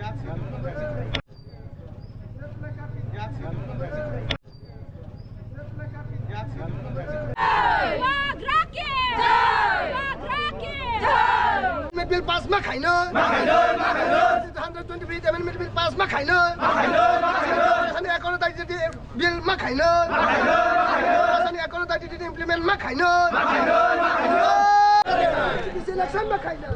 Bill pass ma khai no 123 amendment bill pass ma khai no Sani account identity bill ma khai no Sani account identity implement ma khai no This election ma khai no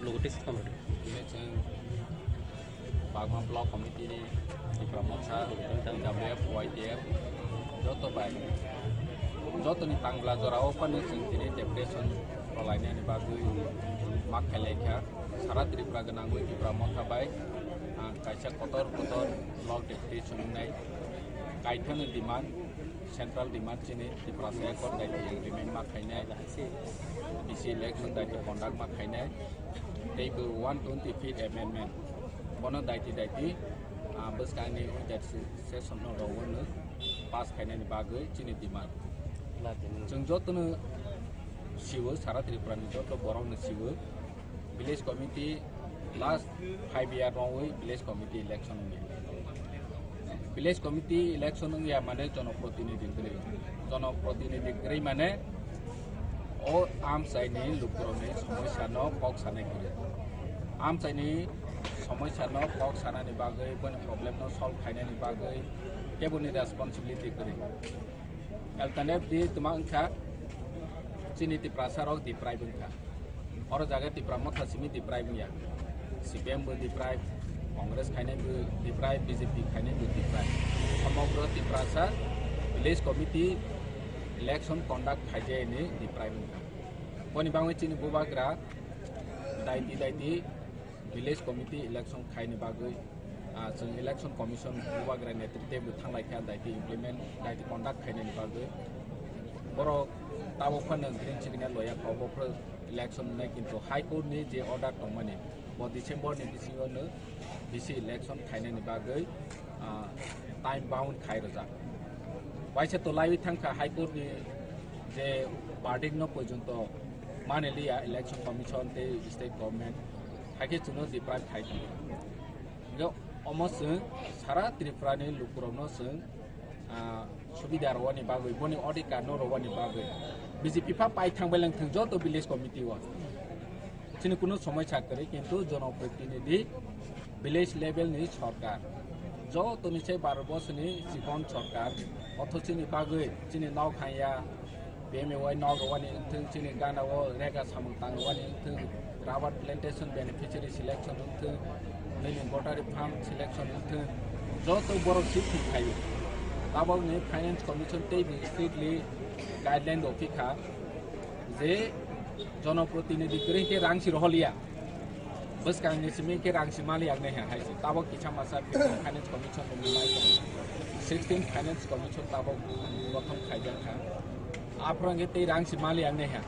Logistics committee. Bagma block committee ni di Pramosa tentang WF YTF joto baik joto ni tang belajar open ni sini depression lainnya ni bagu mak kelekha sarat di praganangui di Pramosa baik kaisa kotor block depression nai kaitan demand central demand sini di prasaya kor dari yang remain mak kainai bisi election dari conduct mak kainai table 120 feet amendment bono daiti bus kani that session no rawan pass kainai bagai sini demand jengjoto siwa sarat di prani joto borong siwa village committee last 5 year wrongway village committee election ni village committee election ya mane janoprotinidhi kri mane o am saini lukrone samosa no kok sane kire am saini samosa no kok sana ni bagai bon problem no solve khaine ni bagai kebuni responsibility kire alternative di tumangka siniti prasarok di private ka or jaga di pramotha simi di private ya CPM di private Congress khaine di private BJP khaine di private समग्र Tiprasa village committee election conduct khaje ni di private poni bangwe chini bubagra daiti village committee election khaine bagoi jeng election commission bubagra netritwe bu thanglai kha daiti implement daiti conduct khaine ni bagoi boro tabo phane green signal loya khabo pro election nai kintu high court ni je order tongmani bo December ni bisingo no bisi election khaine ni bagoi time bound khai raja waise to lai thangka high court ni je party no porjonto mane liya election commission te state government hake chuno deprive khai yo almost sara tripura ni lukurono sung subida rawani bagoi boni odika no rawani bagoi BJP pa pai thangbelang thangjo to village committee wa chini kuno samosa kare kintu janoprotinidhi village level ni sarkar जो तो निचे 12 वर्ष नि सिकन सरकार अथो चिनि बागै चिनि नाव खाया बेमेवाय नाव गवानि थं चिनि गानाव रेगा सामं तांगवानि थं राबार प्लांटेशन बेनिफिशियरी सिलेक्शन थं नैनि बटारी फार्म सिलेक्शन थं जो तो बरो सिट खायो ताबाव नि फाइनेंस कमिशन ते स्ट्रिक्टली गाइडलाइन अफिखा जे जनप्रतिनिधि ग्रेके रांसि रहलिया bus kang ni simi ke rang simali yang ne hai si tabo kicham masa finance commission ni mai 16 finance commission tabo prothom khaijan kha aprang te rang simali yang ne ha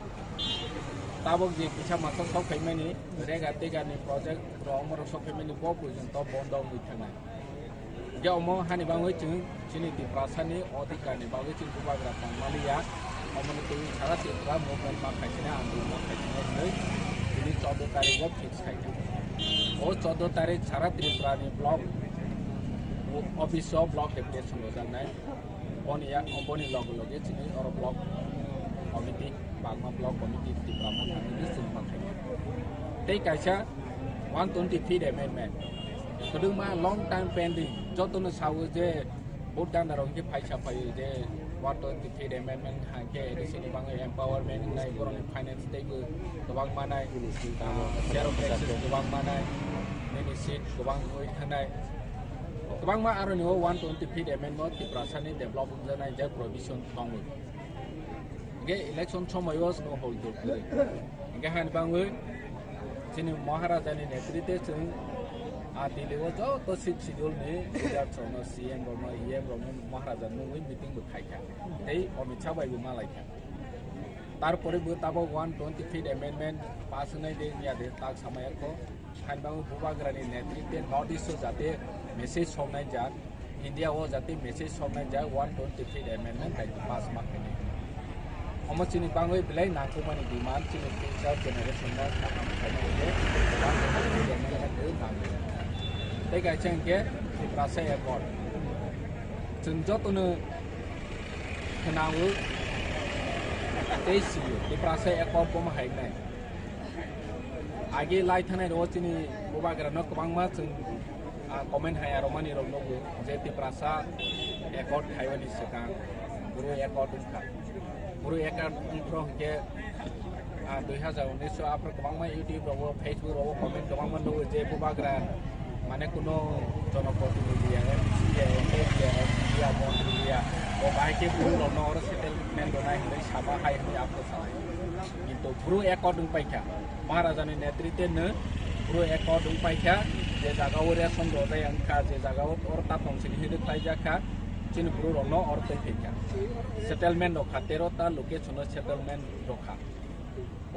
tabo je kicham masa sok khaimai ni rega te ga ni project ro sok khaimai ni bo pujon to bondo ni thana ja omo hani bangoi chung chini ti prasani odika ni bangoi chung bubagra pangmali ya omoni te sara ti tra movement ma khaisina andu ma khaisina nei ini 14 तारीख को fix खाई और 14 तारीख सारा त्रिपुरा में block office of block deputation हो जाना है ओनी लगे चिनी और ब्लॉक कमिटी बागमा ब्लॉक कमिटी त्रिपुरा में थांगनि सुनमा खाई ते कायसा 120 feet amendment कदुमा लॉन्ग टाइम पेंडिंग जो तो न सावो जे भोटान रंग के फाइसा फाइ जे 120 feet amendment हाके एडिशनल बांगे एम्पावरमेंट नाय बरनि फाइनेंस दैबो गोबां मानाय जेरो टैक्स गोबां मानाय मेनि सीट गोबां होय थानाय गोबां मा आरो नो 120 feet amendment त्रिपुरासानि डेभलपमेंट जानाय जे प्रोविजन दङ hingga election समय was no hold up hingga han bangwe sini Maharaja ni netrite sing Dili was to sit schedule ni ya chono CM Roma EM Roma Maharaja no meeting bu khai kha ei Amit Shah bai bu malai kha তারপরে তাবো 125 amendment pass হয়ে দিয়ে ইয়াদে তাক সামায়াকো খানবাং বুবাগ্রানি নেতৃত্বে north east যাতে message সরনাই যাক ইন্ডিয়াও যাতে message সরনাই যাক 125 amendment তাই পাস মাখেনি অমচিনি বাংলাই বিলাই নাকুমানি ডিমান্ড চিনি ফিউচার জেনারেশন না খাম খাইনে 125 অ্যামেন্ডমেন্ট নামে তাই গাইছেনকে প্রাসায় একট जों जतनो होनांगौ Tesi, di prasa ekor pom hai nai. Agi lai thane rochini boba grano kobang ma chung comment hai aromani rom logo je di prasa ekor haiwani sekang guru ekor dungka. Guru ekor dungkro ke 2019 apro kobang ma YouTube ro Facebook ro comment kobang ma logo je boba gran mane kuno জনপ্রতিনিধি মন্ত্রী ও বাইকে পুরো নর settlement নাই হলে সাবা high হলে আপনি চালাই কিন্তু পুরো একর দুং পাইখা মহারাজানি নেতৃত্বে ন পুরো একর দুং পাইখা যে জায়গাও রেশন রজাই আনখা যে জায়গাও ওর তা তংসিনি হিরে তাই জাখা চিন পুরো রন অর তাই ফেখা সেটেলমেন্ট রখা 13টা লোকেশন সেটেলমেন্ট রখা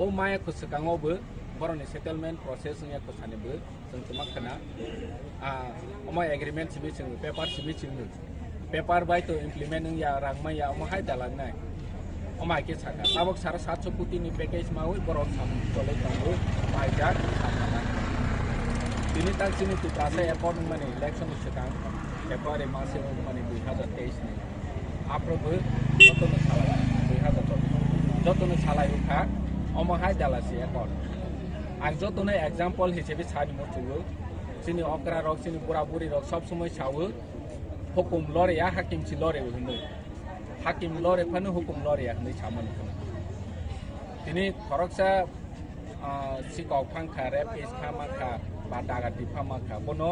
ও মায়া খুসকাঙাवबो बरनि सेटलमेंट प्रोसेस या खसानिबो जों तमाखना अमा एग्रीमेंट सिबि जों पेपर सिबि जों पेपर बाय तो इम्प्लीमेंट या रांगमाया अमाहाय दालांनाय अमा के साका ताबक 750 कोटी नि पैकेज मावै बरक साम चलै दंबो माइजाक सामना दिनि ताक सिनि तु प्रासा एकॉर्ड माने इलेक्शन सिगां फेब्रुवारि मासे माने 2023 नि आप्रबो जतनो सालाय 2024 जतनो सालायखा अमाहाय दालासि एकॉर्ड आं जतनो एग्जांपल हिसेबे सानि मथुगो सिनि अकरा रक सिनि बुराबुरि रक सब समय सावो हुकुम लरेया हाकिम सि लरे होनो हाकिम लरे फानो हुकुम लरेया नै सामन दिनै खरकसा सिकाव फांखा रेप केस खामाखा बा दागाति फामाखा बनो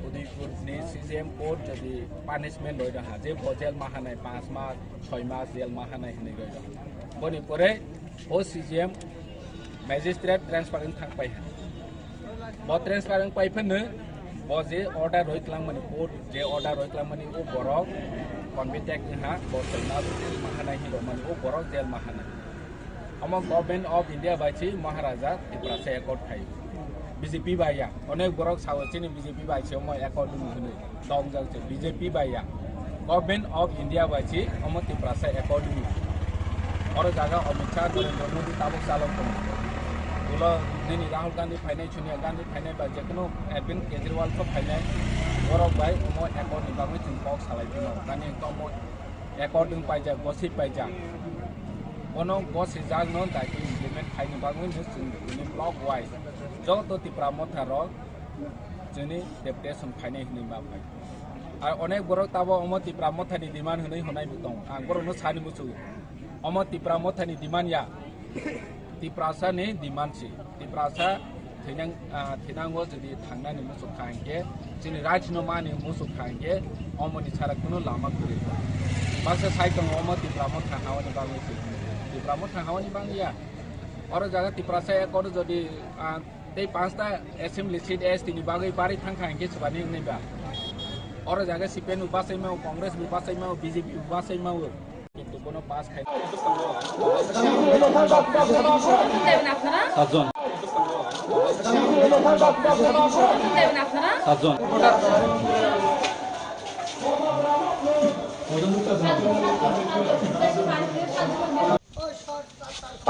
उदयपुरनि सीजेएम कोर्ट जदि पानिशमेंट लय रहा जे जेल माहानाय 5 मास 6 मास जेल माहानाय होनै गय बनि परे ओ सीजेएम मैजिस्ट्रेट ट्रांसफारेंट थांबाय बो ट्रांसफारेंट पाइफनो बो जे ऑर्डर रोइक्लांमनि कोर्ट जे ऑर्डर रोइक्लांमनि ओ बरक कन्विटेक हा बो सैना जेल माहानाय हिरोमनि ओ बरक जेल माहानाय अम गवर्नमेंट ऑफ इंडिया बायछि महाराजा तिप्रासा एकॉर्ड थायो बीजेपी बाया अनेक बरक सावचिनि बीजेपी बायछि अम एकॉर्ड होनो दं जांचे बीजेपी बाया गवर्नमेंट ऑफ इंडिया बायछि अम तिप्रासा एकॉर्ड और जगह अमित शाह नरेंद्र मोदी ताबक चालन को बोला नहीं राहुल गांधी फाइनाय सोनिया गांधी फाइनाय बा जेकुनो अरविंद केजरीवाल को फाइनाय बरक बाय अमो एकॉर्ड नि बागै जों बक्स सालायदिनो गानि कमो एकॉर्ड जों पाइजा गसि पाइजा बनो गसि जागनो दायि इम्प्लीमेंट खायनि बागै जों जोंनि ब्लक वाइज जतो तिप्रा मथार जोंनि डेपुटेशन फाइनाय होनि बाय आरो अनेक बरक ताबो अमो तिप्रा मथानि डिमान्ड होनै होनाय दं आं बरनो सानि बुसु अमो तिप्रा मथानि डिमान्ड या तिप्रासा नि डिमान्ड सि तिप्रासा थैनांगो जुदि थांनानै मुसु खांगे जोंनि रायनो मानि मुसु खांगे अमोनि साराखौनो लामा गुरि बासा साइकल अमो तिप्रा मथा हावानि बागै तिप्रा मथा हावानि बागैया और जगह तिप्रासा एकॉर्ड जदि दै 5टा असेंबली सीट एसटी नि बागै बारि थांखांगे सबानि नैबा और जगह सीपीएम उपासै माव कांग्रेस उपासै माव बीजेपी उपासै माव কিন্তু কোনো পাস খাই সাতজন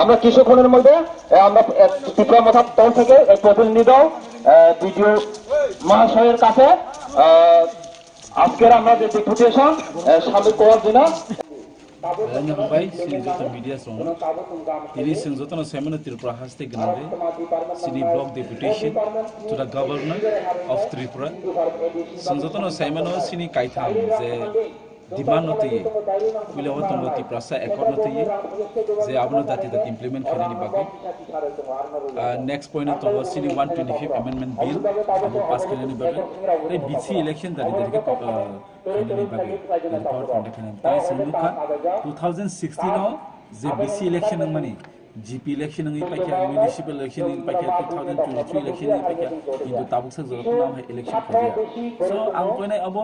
আমরা কিছুক্ষণের মধ্যে আমরা ত্রিপুরা মথা দল থেকে প্রতিনিধি বিডিও মহাশয়ের কাছে আজকের আমরা যে ডেপুটেশন সামনে করার জন্য Baik, sini jatuh media song. Ini sing jatuh semana Tripura haste ganare. Sini block deputation to the governor of Tripura. Sing jatuh semana sini kaitham je demand notiye. Bila awat tunggu Tripura ekor notiye. Je abno dati implement kena ni bagai. Next point tunggu sini 125 amendment bill abu pass kena ni bagai. Tapi BC election dari ke kena ni bagai. Report kena. Tapi sini kan 2016 J BC election माने GP election नंगी Paika municipal election नंगी Paika 2023 election नंगी पाइका किंतु Tabuk से जरूरत नाम है election खोजिया सो आं कोने अब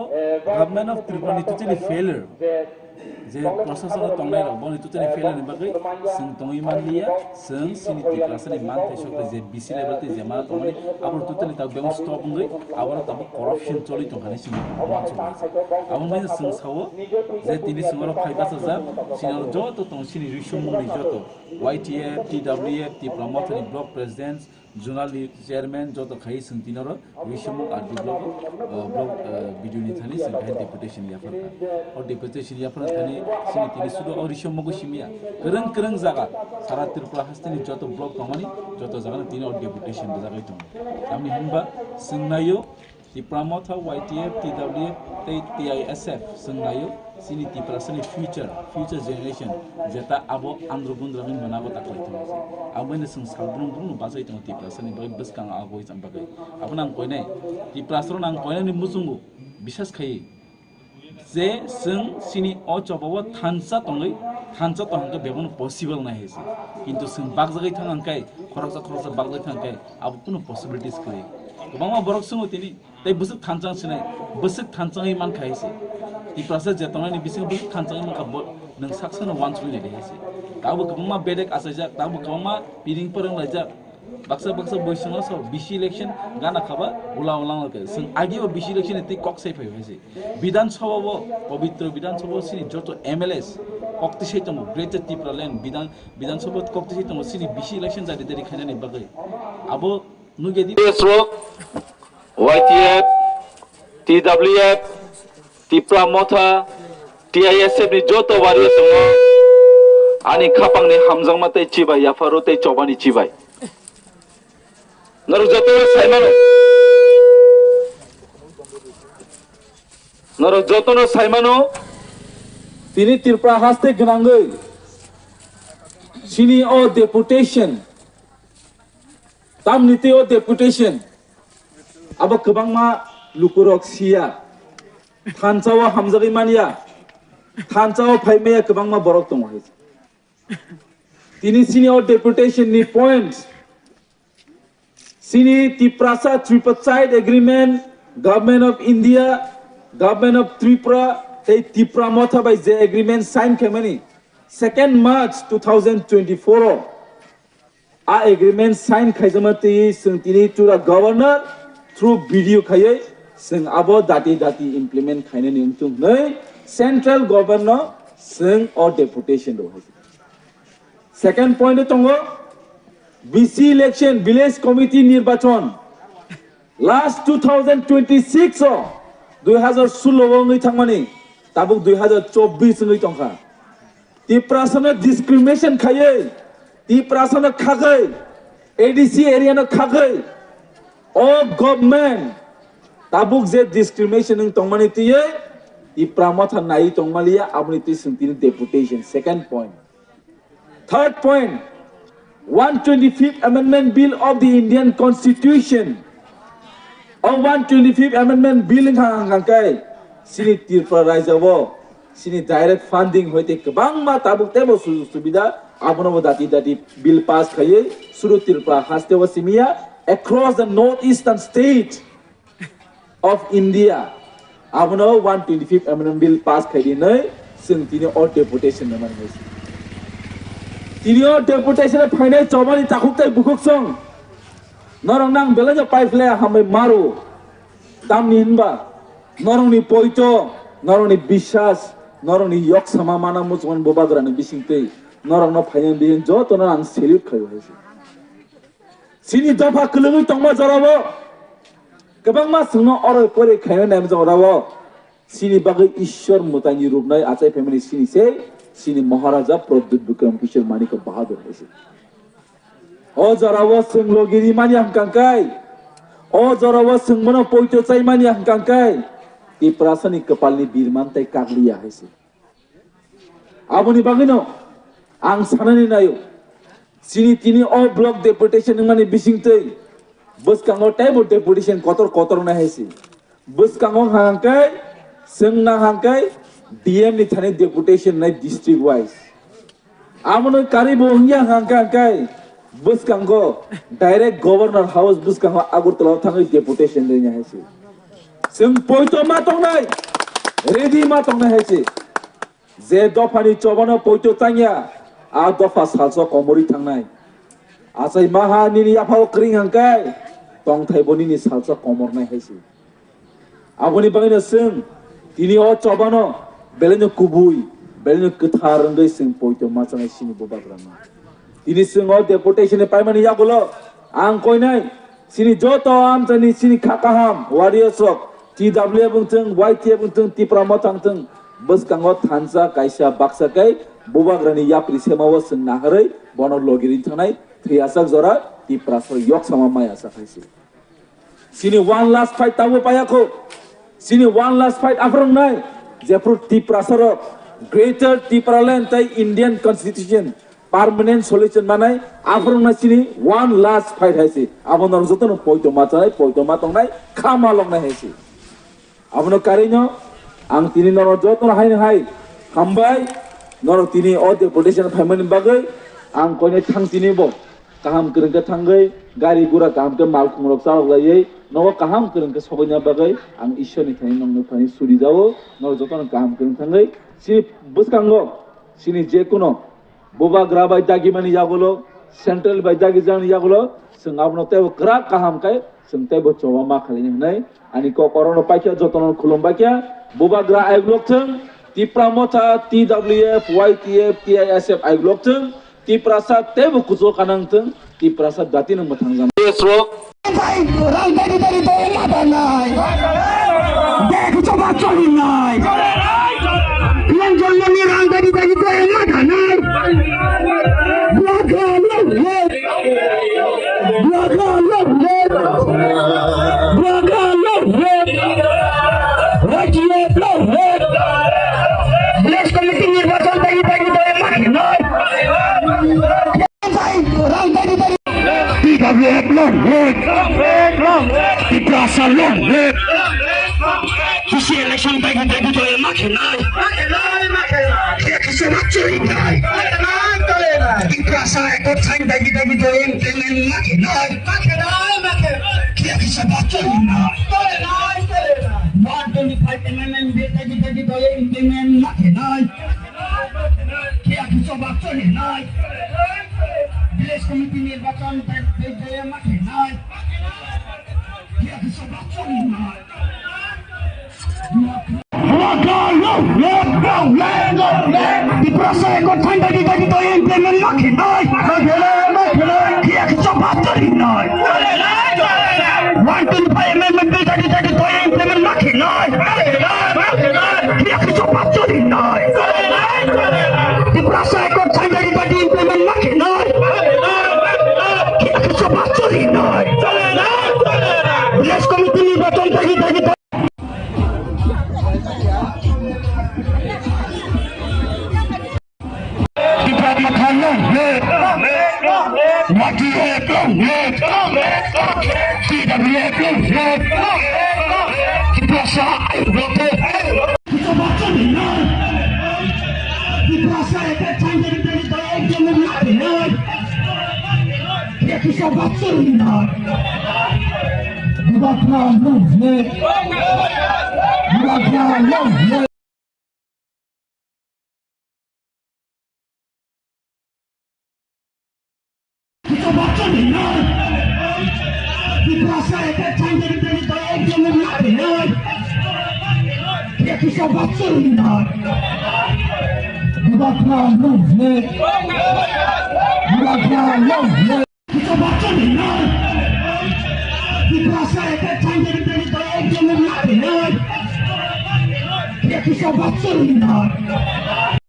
गवर्नमेंट ऑफ त्रिपुरा नि टोटली फेलियर जे प्रशासन तंगनाय रग बनि टोटली फेलियर नि बागै जों तंगै मानलिया जों सिनि त्रिपुरासनि मान थाइसक जे BC लेवल ते जेमा तंगनि अब टोटली ता बेंग स्टॉप नगै अब ताब करप्शन चलि तंगानि सिनि अब मैं जों सावो जे तिनि सिङाव फाइबास जा सिनाव जतो तंग सिनि रिसुमनि जतो YTF, TWF, Tripura Mothani Block Presidents, Zonal Chairman, Joto Khai Sintinoro, Rishamu RD Block Video Nithani, Sankai Deputation Yafana, or Deputation Yafana Thani, Sinitini Sudo, or Rishamu Shimia, Kerang Zaga, Sara Tripura Hastani, Joto Block Tomani, Joto Zaganatino, or Deputation Zagatum. Ami Himba, Singayo, Tripura Motha, YTF, TWF, TISF, Singayo. Sini Tripura sini future generation jeta abo andro bundrami manabo taklai thong abo ne sung salbrung brung basai thong Tripura sini bagai beskang agoi sam bagai abo nang koine Tripura sro nang koine ni musungu bisas khai je sung sini o chobawo thansa tongai thansa to hangka bebon possible na hese kintu sung bag jagai thang angkai khoroksa bag jagai thang kai abo kuno possibilities khai gobangma borok sungo tini tai busuk thanchang sinai busuk thanchang man khaise Tripura sa jetona ni bising busuk thanchang man ka nang saksana once we le hese tabu gobangma bedek asaja tabu gobangma piring porang laja baksa boisanga so BC election gana khaba ulang ke sing agi o BC election te kok sai phai hese bidan sabha bo pavitra bidan sabha sini joto MLS kokti sai tomo greater Tripura land bidan sabha kokti sai tomo sini BC election jari dari khana ni bagai abo nugedi YTF, TWF, Tripura Motha, TISF ni joto waria tongo ani khapang ni hamjang ma tei chibai yafaro tei chobani chibai naru jotono saimano tini Tripura haste gnangai sini o deputation tam niti o deputation abo kebangma lukurok sia thanchawa hamjagi mania thanchawa phaimaya kebangma borok tong hai tini sini o deputation ni points sini Tripura tripartite agreement government of India government of Tripura tei Tripura Motha by the agreement sign kemani 2nd March 2024 a agreement sign khaijamati sing tini tura governor through video khayai sing abo dati implement khaine ni tung nei central governor sing or deputation ro hai second point tongo BC election village committee nirbachon last 2026 2016 ngai thangmani tabuk 2024 ngai tongkha Tripura sana discrimination khayai Tripura sana khagai ADC area na khagai all government tabuk je discrimination ng tongmani tiye Tripura Motha nai tongmalia abni ti sintini deputation second point third point 125th amendment bill of the Indian constitution or 125th amendment bill hangkai sini Tripura rajawo sini direct funding hoite kabangma tabuk tebo subida abono dati bill pass khaye suru Tripura hastewa simia across the northeastern state of India abono 125th amendment bill pass khaidi nai sing tini or deputation naman hoise tini or deputation phainai chobani takuktai bukuk song norong nang belaja paifle hamai maru tamni hinba norong ni poito norong ni bishas norong ni yok sama mana musman bobagrani bisingtei norong no phainai bin jo to nang salute khayo hoise sini dofa kulungi tongma jarabo kebangma sungno oro pore khayo nam jarabo sini bagai ishwar mutani rupnai achai family sini Maharaja Pradyut Vikram Kishore Manika Bahadur hoise o jarabo sunglogiri mani hangkangkai o jarabo sungmono poito chai mani hangkangkai Tripura sani kepalni birman tai kaglia hoise aboni bagino ang sanani nayo sini tini all block deputation mani bisingtei buskango taibo deputation kotor na hesi buskango hangkai sengna hangkai DM ni thane deputation na district wise Amono karibo hingya hangkai buskango direct governor house buskango Agartala thangai deputation denya haisi. Sing poito matongnai ready matongnai haisi. Je dofani chobano poito tangya a dofa salso komori thangnai. Asai maha nini apao kring hangkai tong thaiboni ni salso komornai haisi. Aboni bangina sing tini o chobano belenya kubui belenya ketharangai sing poito machangai sini bobagrama. Ini semua deputation payment ya bolo angkoi nai sini joto am tani sini kakaham warriors rock TW bungteng YT bungteng Tipra Motha teng bus kangot hansa kaisa baksa kai bobagrani ya prisemawa seng naharai bono logirin thanai thiasak jora Tipra so yok sama maya sakaisi sini one last fight tabu payako sini one last fight afrong nai jepur Tipra soro greater Tipra land tai Indian constitution permanent solution manai afrong na sini one last fight haisi abonor jotono poito machanai poito matongnai khama longnai haisi abono karinyo ang tini noro jotono hai hambai noro tini o deputation family bagai ang koine thang tini bo kaham kerengke thangai gari gura kaham ke mal khumrok salok lai no kaham kerengke sogonya bagai ang ishoni thani nongno thani suri jawo noro jotono kaham kereng thangai sini buskango sini je kono bobagra bai dagi mani jagolo central bai dagi jani jagolo sing abno tebo krak kaham kai sing tebo chowa ma khalini nai ani ko korono paikya jotono khulom bakya bobagra ai gloktheng Tipra Motha TWF YTF TISF ai gloktheng Tipra sa tebo kuzo kanangtheng Tipra sa datinang mathangjan Esro Bai rang dari to mata nai dek coba choli nai yang jollo ni rang dari to mata nai blaga Bless committee nirbachan dari to mata nai Bai rang dari TWF long Tipra sa long Kisi election bagi to makinai kisi macuri nai Tipra sa ekor time bagi to implement makinai kisi macuri nai 125 mm bagi to implement makinai kisi macuri nai Bless committee nirbachan bagi to makinai kisi macuri nai Tipra sa ekor time bagi to implement makinai kisi macuri nai 125 mm bagi to implement makinai kisi macuri nai Tipra sa ekor time bagi implement makinai kisi macuri nai Bless committee nirbachan bagi to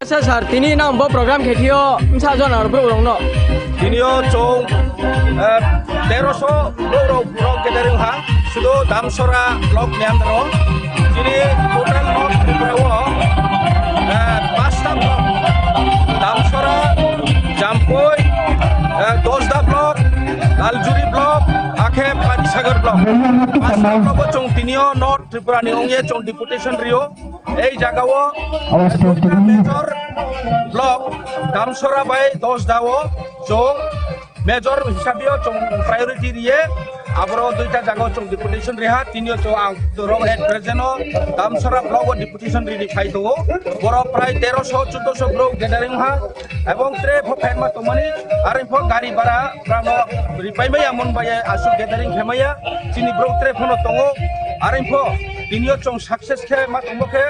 Sir, tini na umbo program khetio msajon arbo ulongno. Tinio chong 1300 loro prog gathering hang sudo damsora lok niamdro tini total not triprawo 5ta blok damsora jampoi 10 blok laljuri blok akhe Bangsagar block. Bangsagar chong tinio North Tripura ni ongye chong deputation rio. Ei jagao major block Damsora by 10 dawo chong major hisabio chong priority riye. Abro duita jago chong deputation reha tinio chong ang dorong at present Damsora block o deputation ri dikhai to boro pray 1300-1400 block gathering ha ebong tre phopen ma tomani arin pho gari bara prano ripai mai amon baye asu gathering khemaya chini block tre phono tongo arin pho tinio chong success khe ma tomokhe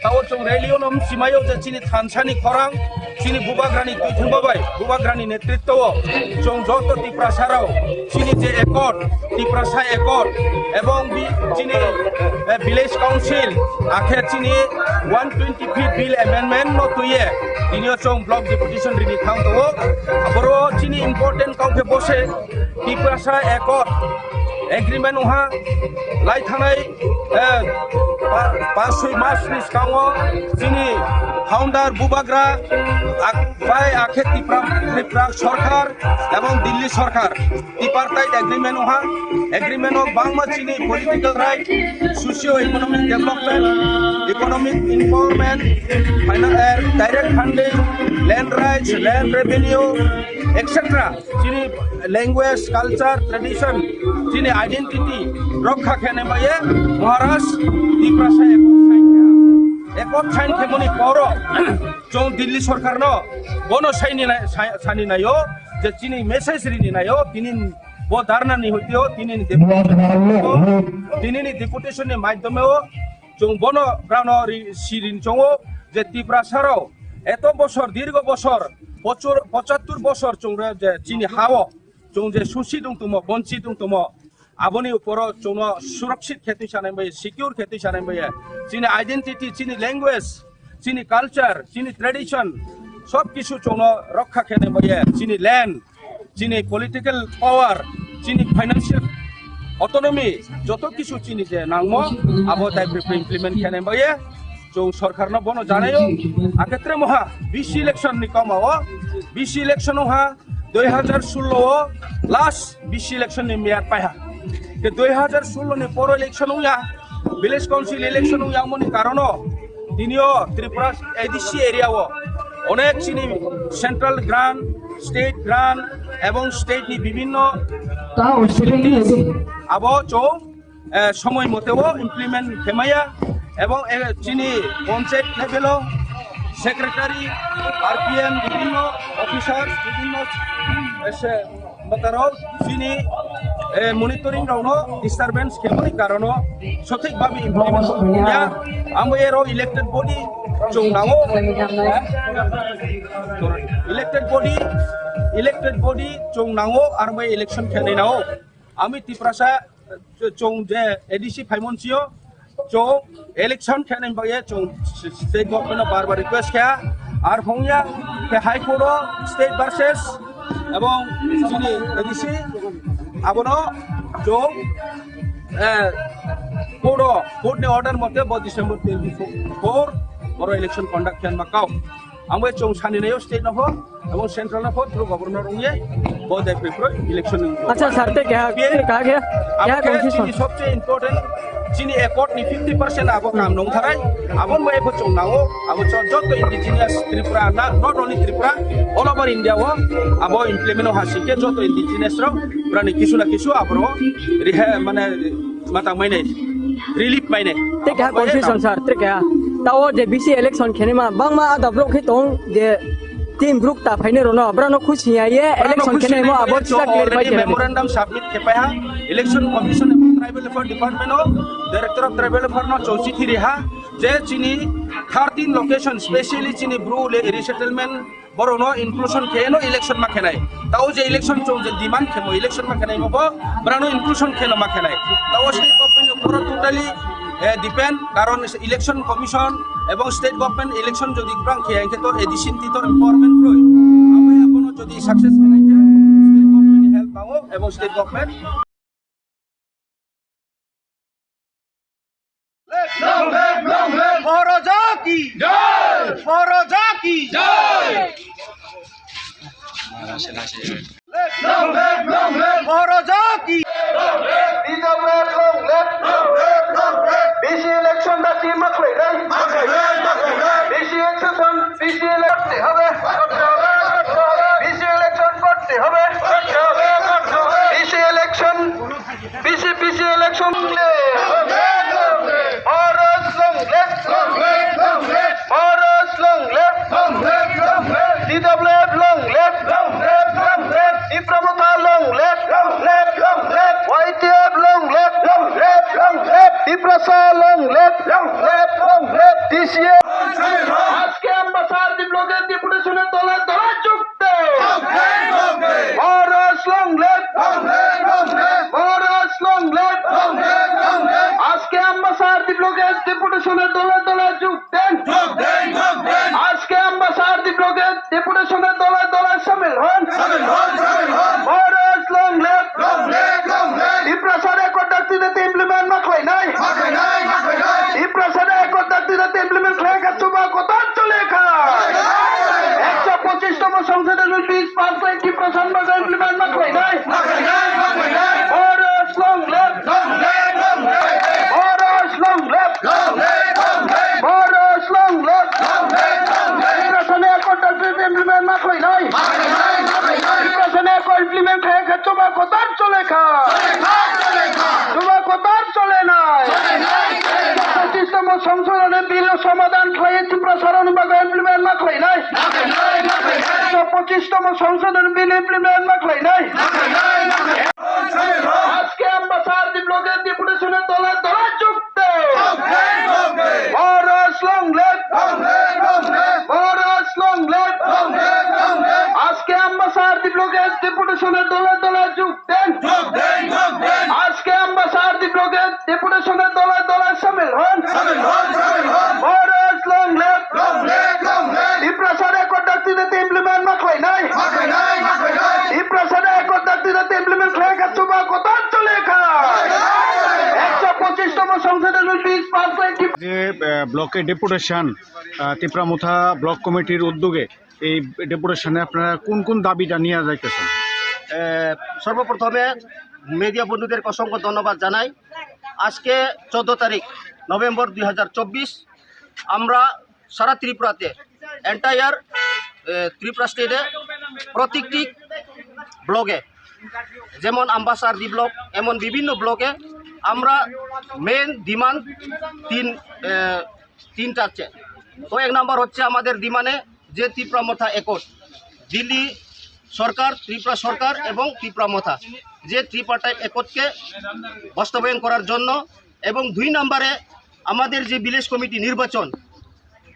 tao chong relionom simayo je chini thansani khorang chini bubagrani tuithengbabai bubagrani netritto chong joto tiprasarao chini je ekot tiprasa ekot ebong chini village council akhe chini 120 feet bill amendment no tuye tinio chong block deputation rini thang to aboro chini important kaungke bose tiprasa ekot agreement uha lai thanai 5 mas ni skango chini founder bubagra bai akhe Tripura সরকার এবং দিল্লি সরকার tripartite agreement uha agreement of bangma chini political right socio economic development economic empowerment financial direct funding land rights land revenue etc chini language culture tradition chini identity রক্ষা খেনে বায়ে Maharashtra Tripura sa ekot sain khemoni poro chong Delhi sarkar no bono sani nayo je chini message rini nayo tinin bo dharna ni hoitio tinin deputation ni মাধ্যমেও chong bono brano sirin chongo je Tripura saro eto boshor dirgo boshor 75 boshor chong je chini hawo chong je sushi dong tumo bonchi dong tumo aboni uporo chongno surakshit kheti sanai bai secure kheti sanai bai chini identity chini language chini culture chini tradition sob kichu chongno rakha khene bai chini land chini political power chini financial autonomy joto kichu chini je nangmo abo dai implement khene bai chong sarkar no bono janayo aketre moha BC election ni kamao BC election ha 2016 last BC election ni miar paiha ke 2016 ni poro election uya village council election uya moni karono dinio Tripura ADC area o onek chini central grant state grant ebong state ni bibhinno abo chong somoy moteo implement khemaya ebong chini panchayat level secretary RPM bibhinno officers bibhinno mataro chini monitoring rauno disturbance khemoni karono sothik bhabe implement ya ambo ero elected body chongnao elected body chongnao armo election khenenao ami Tripura sa chong je ADC phaimonchio chong election khenen baye chong state government bar request kya ar hongya ke high court state versus এবং chini ADC abono chong court ne order mote bo December 24 boro election conduct kyan makau amwe chong sani nayo state no ho এবং central no ho through governor ongye bo dai prepare election अच्छा sir ते क्या chini sobche important chini ekot ni 50% abo kam nong tharai abon mo ebo chong nao abo joto indigenous Tripura not only Tripura all over India wo abo implement ha sike joto indigenous ro prani kisu na kisu abro mane mata maine relief maine te क्या confusion sir te क्या ताओ जे BC election खेनेमा बांगमा आदा broke हे तों जे team group ta phaine ro no brano khushi ya ye election khene mo abo chisa clear pai ke memorandum submit ke pa election commission tribal affairs department of director of tribal affairs no chausi thiri ha je chini 13 location specially chini bru resettlement borono inclusion ke no election ma khenai tao je election chong je demand khemo election ma khenai mo brano inclusion kheno ma khenai tao state government upor totally depend karon election commission এবং state government election jodi prang khia ke to edition ti to empowerment roi amai apono jodi success kenai ke state government help pao এবং state government Maharaja ki jai Maharaja ki jai Maharaja ki ত্রিপ্রাসা long left TCA আজকে অ্যাম্বাসার ব্লকের ডেপুটেশনের দলে যুক্ত ফরস long left আজকে অ্যাম্বাসার ব্লকের ডেপুটেশনের দলে যুক্ত আজকে অ্যাম্বাসার ব্লকের ডেপুটেশনের দলে শামিল হন ফরস লং লেফট ত্রিপ্রাসার একর ডাক্তারিতে ইমপ্লিমেন্ট মাখলাই নাই ত্রিপ্রাসার একর ডাক্তারিতে ইমপ্লিমেন্ট হয়ে গেছে কথা চলে খায় 125তম সংসদের বিল পাস হয় ত্রিপ্রাসার মাঝে ইমপ্লিমেন্ট মাখলাই নাই ফরস লং লেফট ত্রিপ্রাসারে একর ডাক্তারিতে ইমপ্লিমেন্ট মাখলাই নাই ত্রিপ্রাসারে একর ইমপ্লিমেন্ট হয়ে গেছে কথা চলে খায় কথা চলে নাই 25তম সংশোধনের বিল সমাধান হয়ে ত্রিপ্রাসারণ বাগা ইমপ্লিমেন্ট মাখলাই নাই 25তম সংশোধনের বিল ইমপ্লিমেন্ট মাখলাই নাই আজকে অ্যাম্বাসার ব্লকের ডেপুটেশনের দলে যুক্ত ফরস লং লেফট আজকে অ্যাম্বাসার ব্লকের ডেপুটেশনের দলে যুক্ত আজকে অ্যাম্বাসার ব্লকের ডেপুটেশনের দলে শামিল হন ফরস লং লেফট ত্রিপ্রাসারে একর ডাক্তারিতে ইমপ্লিমেন্ট মাখলাই নাই ত্রিপ্রাসারে একর ডাক্তারিতে ইমপ্লিমেন্ট হয়ে গেছে কথা চলে খায় 125তম সংসদের বিল পাস হয় যে ব্লকে ডেপুটেশন তিপ্রামুথা ব্লক কমিটির উদ্যোগে এই ডেপুটেশনে আপনারা কোন কোন দাবিটা নিয়ে যাইতেছেন? সর্বপ্রথমে মিডিয়া বন্ধুদের অসংখ্য ধন্যবাদ জানাই। আজকে 14 তারিখ নভেম্বর 2024 আমরা সারা ত্রিপুরাতে এন্টায়ার ত্রিপুরা স্টেটে প্রত্যেকটি ব্লকে যেমন আম্বাসার ব্লক এমন বিভিন্ন ব্লকে আমরা মেন ডিমান্ড তিনটা আছে। তো এক নম্বর হচ্ছে আমাদের ডিমান্ডে যে ত্রিপ্রামথা একট দিল্লি সরকার ত্রিপুরা সরকার এবং ত্রিপ্রামথা যে ত্রিপার্টাইট একটকে বাস্তবায়ন করার জন্য, এবং 2 নম্বরে আমাদের যে ভিলেজ কমিটি নির্বাচন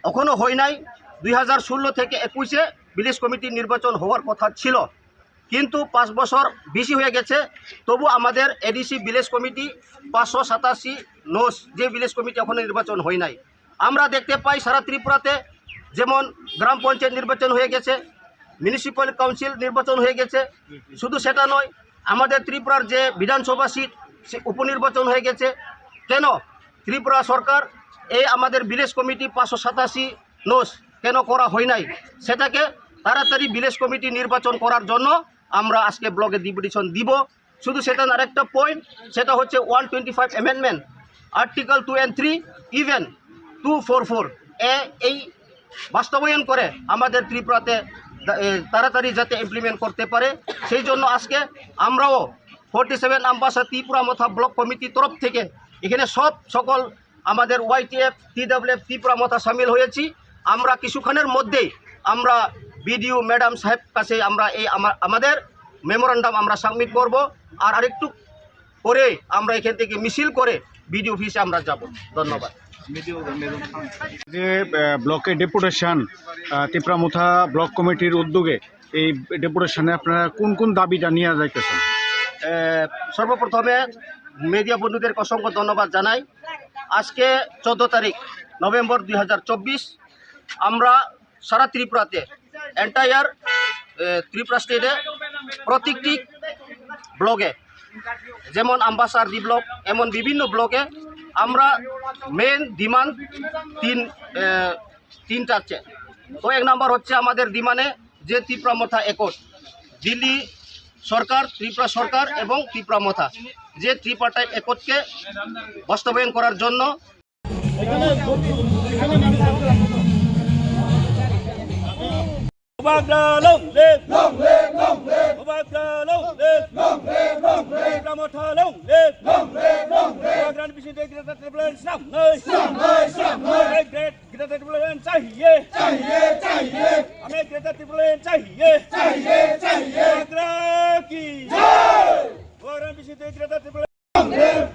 এখনও হয় নাই। 2016 থেকে 21-এ ভিলেজ কমিটি নির্বাচন হওয়ার কথা ছিল, কিন্তু 5 বছর বেশি হয়ে গেছে, তবু আমাদের এডিসি ভিলেজ কমিটি 587 নোস যে ভিলেজ কমিটি এখনও নির্বাচন হয় নাই। আমরা দেখতে পাই সারা ত্রিপুরাতে যেমন গ্রাম পঞ্চায়েত নির্বাচন হয়ে গেছে, মিউনিসিপ্যাল কাউন্সিল নির্বাচন হয়ে গেছে, শুধু সেটা নয় আমাদের ত্রিপুরার যে বিধানসভা সিট সে উপনির্বাচন হয়ে গেছে। কেন ত্রিপুরা সরকার এই আমাদের ভিলেজ কমিটি 587 নোস কেন করা হয় নাই, সেটাকে তাড়াতাড়ি ভিলেজ কমিটি নির্বাচন করার জন্য আমরা আজকে ব্লকে ডেপুটেশন দিব। শুধু সেটা আরেকটা পয়েন্ট, সেটা হচ্ছে 125 অ্যামেন্ডমেন্ট আর্টিকেল 2 and 3 ইভেন 244 এই বাস্তবায়ন করে আমাদের ত্রিপুরাতে তাড়াতাড়ি যাতে ইমপ্লিমেন্ট করতে পারে, সেই জন্য আজকে আমরাও 47 আম্বাসার ত্রিপুরামথা ব্লক কমিটির তরফ থেকে এখানে সকল আমাদের YTF TWF ত্রিপুরামথা সামিল হয়েছি। আমরা কিছুক্ষণের মধ্যেই আমরা বিডিও ম্যাডাম সাহেব কাছে আমরা এই আমাদের মেমোরান্ডাম আমরা সাবমিট করব, আর আরেকটু করে আমরা এখান থেকে মিছিল করে বিডিও অফিসে আমরা যাব। ধন্যবাদ। যে ব্লকে ডেপুটেশন তিপ্রামুথা ব্লক কমিটির উদ্যোগে এই ডেপুটেশনে আপনারা কোন কোন দাবিটা নিয়ে যাইতেছেন? সর্বপ্রথমে মিডিয়া বন্ধুদের অসংখ্য ধন্যবাদ জানাই। আজকে 14 তারিখ নভেম্বর 2024 আমরা সারা ত্রিপুরাতে এন্টায়ার ত্রিপুরা স্টেটে প্রত্যেকটি ব্লকে যেমন আম্বাসার ব্লক এমন বিভিন্ন ব্লকে আমরা মেন ডিমান্ড তিনটা আছে। তো এক নম্বর হচ্ছে আমাদের ডিমান্ডে যে ত্রিপ্রামথা একট দিল্লি সরকার ত্রিপুরা সরকার এবং ত্রিপ্রামথা যে ত্রিপার্টাইট একটকে বাস্তবায়ন করার জন্য।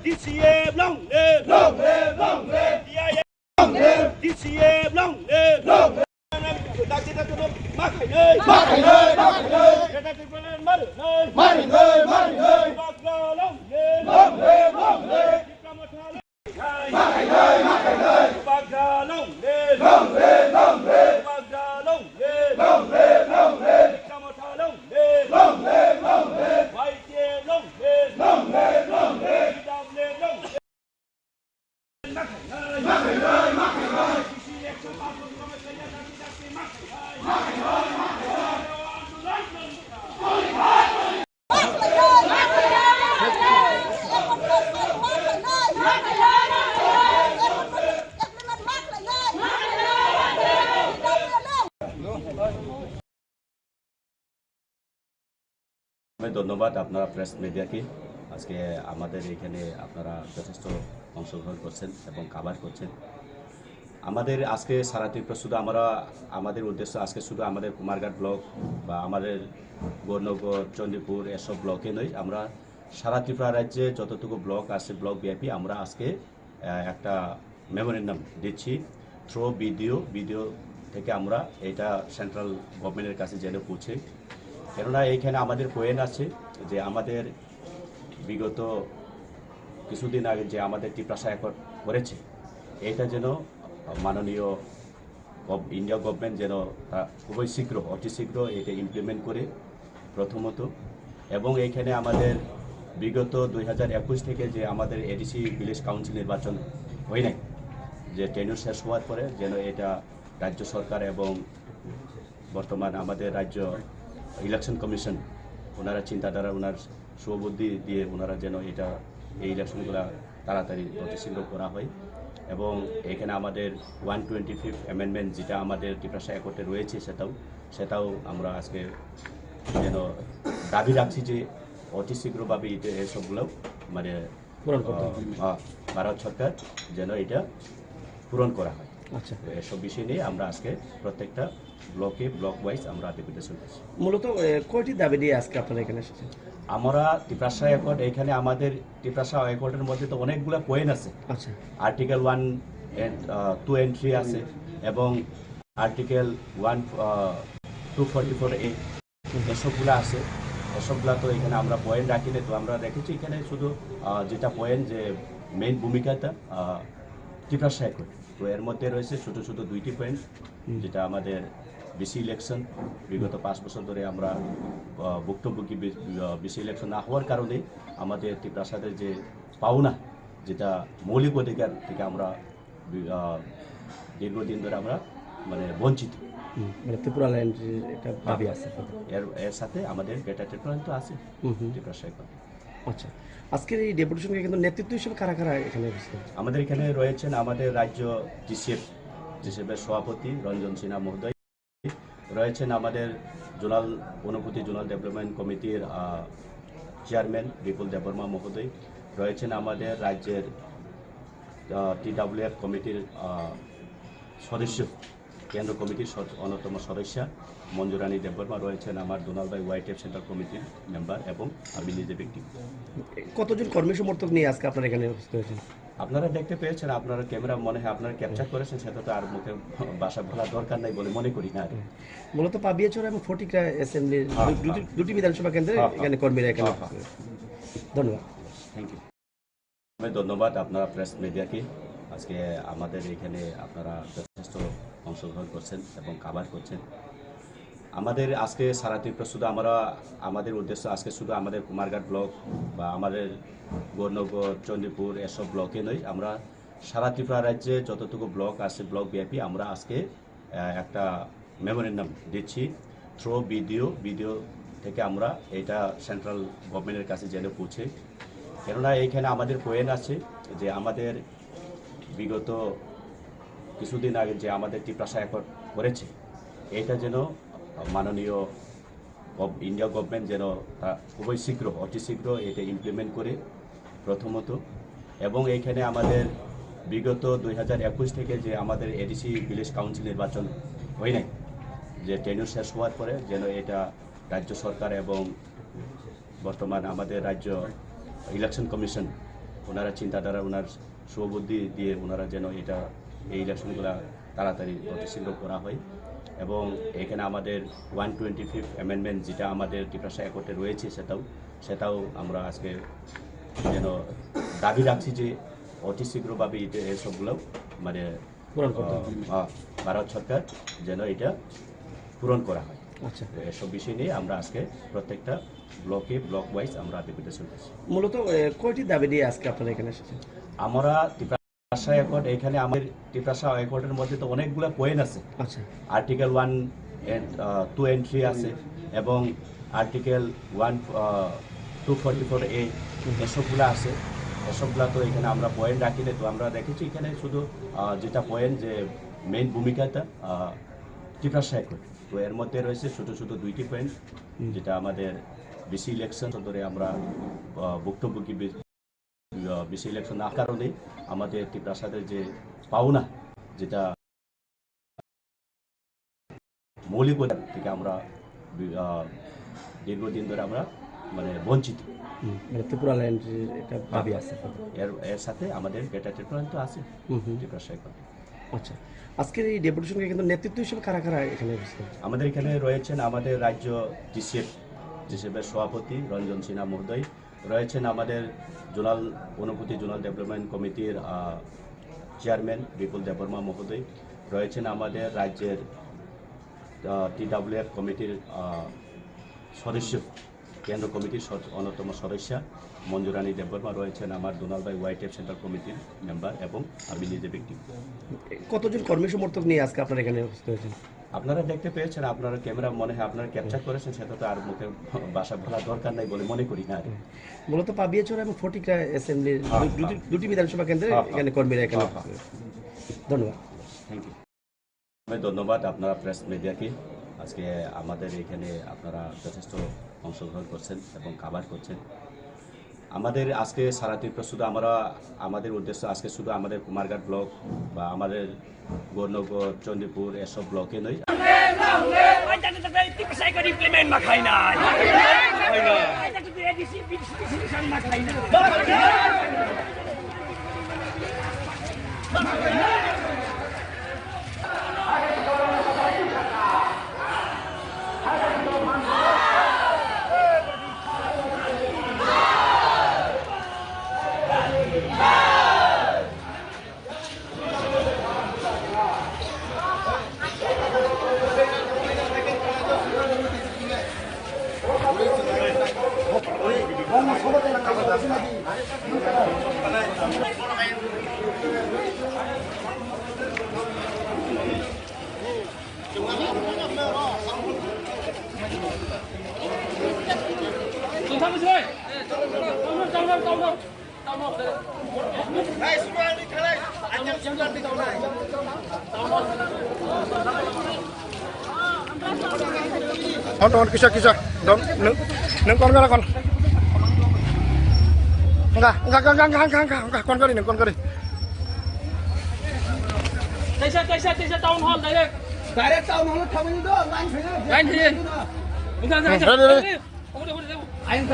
DCA long live! ধন্যবাদ আপনারা প্রেস মিডিয়াকে আজকে আমাদের এখানে আপনারা যথেষ্ট অংশগ্রহণ করছেন এবং কাভার করছেন। আমাদের আজকে সারা ত্রিপুরা শুধু আমাদের উদ্দেশ্য আজকে শুধু আমাদের কুমারঘাট ব্লক বা আমাদের গৌরনগর চণ্ডীপুর এসব ব্লকে নয়, আমরা সারা ত্রিপুরা রাজ্যে যতটুকু ব্লক আছে ব্লক ব্যাপী আমরা আজকে একটা মেমোরেন্ডাম দিচ্ছি থ্রু ভিডিও থেকে আমরা এটা সেন্ট্রাল গভর্নমেন্টের কাছে যেন পৌঁছে। কেননা এইখানে আমাদের পয়েন্ট আছে যে আমাদের বিগত কিছুদিন আগে যে আমাদের ত্রিপ্রাসা অ্যাকর্ড করেছে এটা যেন মাননীয় ইন্ডিয়া গভর্নমেন্ট যেন খুবই শীঘ্র অতি শীঘ্র এটা ইমপ্লিমেন্ট করে প্রথমত, এবং এইখানে আমাদের বিগত 2021 থেকে যে আমাদের এডিসি ভিলেজ কাউন্সিল নির্বাচন হয় নাই, যে টেনিউর শেষ হওয়ার পরে যেন এটা রাজ্য সরকার এবং বর্তমান আমাদের রাজ্য ইলেকশন কমিশন ওনারা চিন্তাধারা ওনার সুবুদ্ধি দিয়ে ওনারা যেন এই ইলেকশনগুলো তাড়াতাড়ি অতি শীঘ্র করা হয়। এবং এখানে আমাদের 125 অ্যামেন্ডমেন্ট যেটা আমাদের ত্রিপ্রাসা অ্যাকর্ডে রয়েছে সেটাও আমরা আজকে যেন দাবি রাখছি যে অতি শীঘ্রভাবে এসবগুলো মানে ভারত সরকার যেন এটা পূরণ করা হয়। আচ্ছা, এসব বিষয় নিয়ে আমরা আজকে প্রত্যেকটা ব্লক ওয়াইজ আমরা ডেপুটেশন করছি। মূলত কয়টি দাবি নিয়ে আজকে আপনারা এখানে এসেছেন? আমরা ত্রিপ্রাসা অ্যাকর্ড এখানে আমাদের ত্রিপ্রাসা অ্যাকর্ডের মধ্যে তো অনেকগুলো পয়েন্ট আছে। আচ্ছা, আর্টিকেল 1 and 2 and 3 আছে এবং আর্টিকেল 244A এসবগুলো আছে। এসবগুলো তো এখানে আমরা পয়েন্ট রাখিনি, তো আমরা রেখেছি এখানে শুধু যেটা পয়েন্ট যে মেইন ভূমিকাটা ত্রিপ্রাসা অ্যাকর্ড, তো এর মধ্যে রয়েছে শুধু দুইটি পয়েন্ট, যেটা আমাদের বিসি ইলেকশন বিগত 5 বছর ধরে আমরা ভুক্তভোগী বিসি ইলেকশন না হওয়ার কারণে আমাদের ত্রিপ্রাসাদের যে পাওনা যেটা মৌলিক অধিকার থেকে আমরা দীর্ঘদিন ধরে আমরা মানে বঞ্চিত, মানে ত্রিপুরা ল্যান্ড এটা দাবি আছে। এর সাথে আমাদের বেটার ট্রিটমেন্ট তো আছে ত্রিপ্রাসা অ্যাকর্ড। আচ্ছা, আজকের এই ডেপুটেশনকে কিন্তু নেতৃত্ব হিসেবে কারা এখানে আমাদের এখানে রয়েছেন আমাদের রাজ্য জিসিএফ সভাপতি রঞ্জন সিনহা মহোদয়, রয়েছেন আমাদের জোনাল অনুভূতি জোনাল ডেভেলপমেন্ট কমিটির চেয়ারম্যান বিপুল দেববর্মা মহোদয়, রয়েছেন আমাদের রাজ্যের TWF কমিটির সদস্য কেন্দ্র কমিটির অন্যতম সদস্য মঞ্জুরানী দেববর্মা, রয়েছেন আমার দোনালবাই ওয়াইটিএফ সেন্ট্রাল কমিটির মেম্বার এবং আমি নিজে ব্যক্তি। কতজন কর্মী সমর্থক নিয়ে আজকে আপনারা এখানে উপস্থিত হয়েছেন? আপনারা দেখতে পেয়েছেন, আপনারা ক্যামেরা মনে হয় আপনারা ক্যাপচার করেছেন, সেটা তো আর মুখে ভাষা বলার দরকার নাই বলে মনে করি না। মূলত পাবিয়াচর এবং ফটিকরা অ্যাসেম্বলির দুটি বিধানসভা কেন্দ্রে এখানে কর্মীরা এখানে। ধন্যবাদ, থ্যাংক ইউ। ধন্যবাদ আপনারা প্রেস মিডিয়াকে আজকে আমাদের এখানে আপনারা যথেষ্ট অংশগ্রহণ করছেন এবং কাভার করছেন। আমাদের আজকে সারা ত্রিপুরা শুধু আমাদের উদ্দেশ্য আজকে শুধু আমাদের কুমারঘাট ব্লক বা আমাদের গৌরনগর চণ্ডীপুর এসব ব্লকে নয়, আমরা সারা ত্রিপুরা রাজ্যে যতটুকু ব্লক আছে ব্লক ব্যাপী আমরা আজকে একটা মেমোরেন্ডাম দিচ্ছি থ্রু ভিডিও থেকে আমরা এটা সেন্ট্রাল গভর্নমেন্টের কাছে যেন পৌঁছে। কেননা এইখানে আমাদের পয়েন্ট আছে যে আমাদের বিগত কিছুদিন আগে যে আমাদের ত্রিপ্রাসা অ্যাকর্ড করেছে এটা যেন মাননীয় ইন্ডিয়া গভর্নমেন্ট যেন খুবই শীঘ্র অতি শীঘ্র এটা ইমপ্লিমেন্ট করে প্রথমত, এবং এইখানে আমাদের বিগত 2021 থেকে যে আমাদের এডিসি ভিলেজ কাউন্সিল নির্বাচন হয় নাই, যে টেনিউর শেষ হওয়ার পরে যেন এটা রাজ্য সরকার এবং বর্তমান আমাদের রাজ্য ইলেকশন কমিশন ওনারা চিন্তাধারা ওনার সুবুদ্ধি দিয়ে ওনারা যেন এই ইলেকশনগুলো তাড়াতাড়ি অতি শীঘ্র করা হয়। এবং এখানে আমাদের 125 অ্যামেন্ডমেন্ট যেটা আমাদের ত্রিপ্রাসা অ্যাকর্ডে রয়েছে সেটাও আমরা আজকে যেন দাবি রাখছি যে অতি শীঘ্রভাবে এসবগুলো মানে ভারত সরকার যেন এটা পূরণ করা হয়। আচ্ছা, এসব বিষয় নিয়ে আমরা আজকে প্রত্যেকটা ব্লক ওয়াইজ আমরা ডেপুটেশন করছি। মূলত কয়টি দাবি নিয়ে আজকে আপনারা এখানে এসেছেন? আমরা ত্রিপ্রাসা অ্যাকর্ড এখানে আমাদের ত্রিপ্রাসা অ্যাকর্ডের মধ্যে তো অনেকগুলো পয়েন্ট আছে। আচ্ছা, আর্টিকেল 1 and 2 and 3 আছে এবং আর্টিকেল 244A এসবগুলো আছে। এসবগুলা তো এখানে আমরা পয়েন্ট রাখি না। তো আমরা দেখেছি এখানে শুধু যেটা পয়েন্ট যে মেইন ভূমিকাটা ত্রিপ্রাসা একট। তো এর মধ্যে রয়েছে ছোটো ছোটো 2টি পয়েন্ট, যেটা আমাদের বিসি ইলেকশন ধরে আমরা ভুক্তভোগী বিসি ইলেকশন না কারণে আমাদের ত্রিপ্রাসাদের যে পাওনা, যেটা মৌলিক থেকে আমরা দীর্ঘদিন ধরে আমরা মানে বঞ্চিত। ত্রিপুরা ল্যান্ড একটা দাবি আছে, এর সাথে আমাদের গ্রেটার ত্রিপুরা তো আছে ত্রিপ্রাসা একট। আচ্ছা, আজকের এই ডেপুটেশনকে কিন্তু নেতৃত্ব হিসেবে কারা কারা এখানে? আমাদের এখানে রয়েছেন আমাদের রাজ্য টিসিএফ হিসেবে সভাপতি রঞ্জন সিনহা মহোদয়, রয়েছেন আমাদের জোনাল অনুভূতি জোনাল ডেভেলপমেন্ট কমিটির চেয়ারম্যান বিপুল দেববর্মা মহোদয়, রয়েছেন আমাদের রাজ্যের TWF কমিটির সদস্য, কেন্দ্র কমিটির অন্যতম সদস্য মঞ্জুরানী দেববর্মা, রয়েছেন আমার দোনালবাই YTF সেন্ট্রাল কমিটির মেম্বার এবং আমি নিজে ব্যক্তি। কতজন কর্মী সমর্থক নিয়ে আজকে আপনারা এখানে উপস্থিত হয়েছেন? আপনারা দেখতে পেয়েছেন, আপনারা ক্যামেরা মনে হয় আপনারা ক্যাপচার করেছেন, সেটা তো আর মুখে ভাষা বলার দরকার নাই বলে মনে করি না। মূলত পাবিয়াচর এবং ফটিকরা অ্যাসেম্বলির দুটি বিধানসভা কেন্দ্রে এখানে কর্মীরা এখানে। ধন্যবাদ। Thank you. ধন্যবাদ আপনারা প্রেস মিডিয়াকে। আজকে আমাদের এখানে আপনারা যথেষ্ট অংশগ্রহণ করছেন এবং কাভার করছেন। আমাদের আজকে সারা ত্রিপুরা শুধু আমাদের উদ্দেশ্য আজকে শুধু আমাদের কুমারঘাট ব্লক বা আমাদের গৌরনগর চণ্ডীপুর এসব ব্লকে নয়। Don kisah Don neng kon kali kon enggak kon kali Tesa town hall direct town hall thang ini do line enggak ayo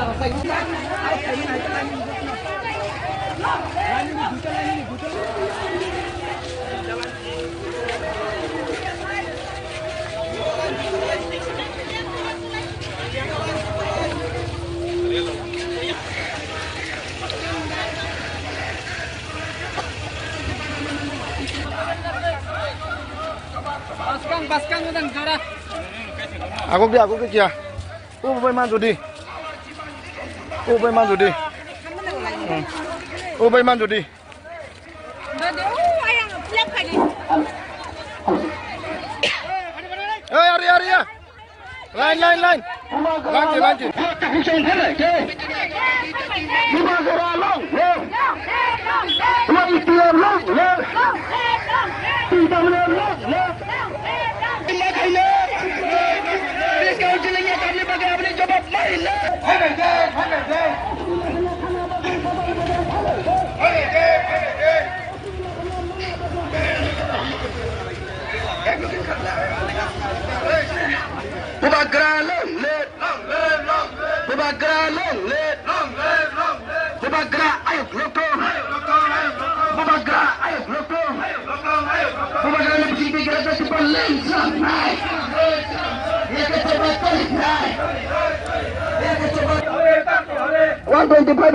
Baskan udah negara. Aku kia. Ubay man judi. Ari ya. Line. Lanjut.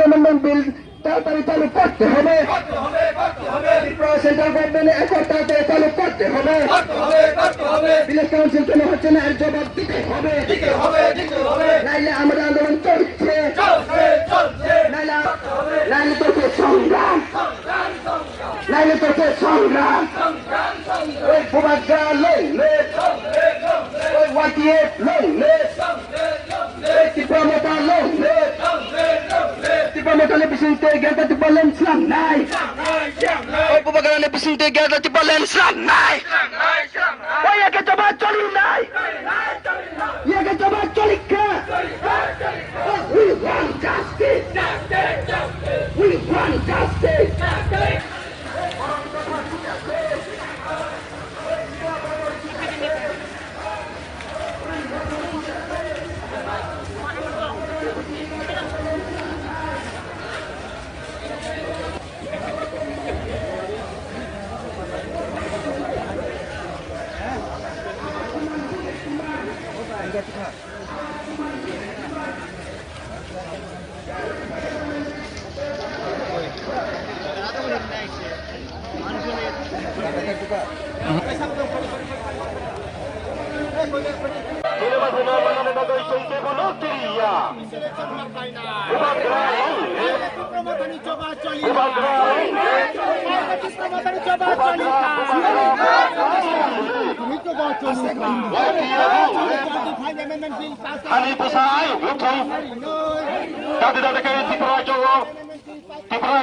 Amendment bill তাড়াতাড়ি চালু করতে হবে central government এখন তাড়াতাড়ি চালু করতে হবে village council কেন হচ্ছে না এর জবাব দিতে হবে নাইলে আমাদের আন্দোলন চলছে নাইলে তোকে সংগ্রাম ওই ভূভাগ্রা লইলেট ওই ওয়াটিএফ লইলেট ওই Tripura লইলেট Pemekalan Presidente Gata Tibalan Islam naik. Oi Pemekalan Presidente Gata Tibalan Islam naik. Oi ya kita coba coli naik. Ya kita coba coli ke. We want justice. We want justice.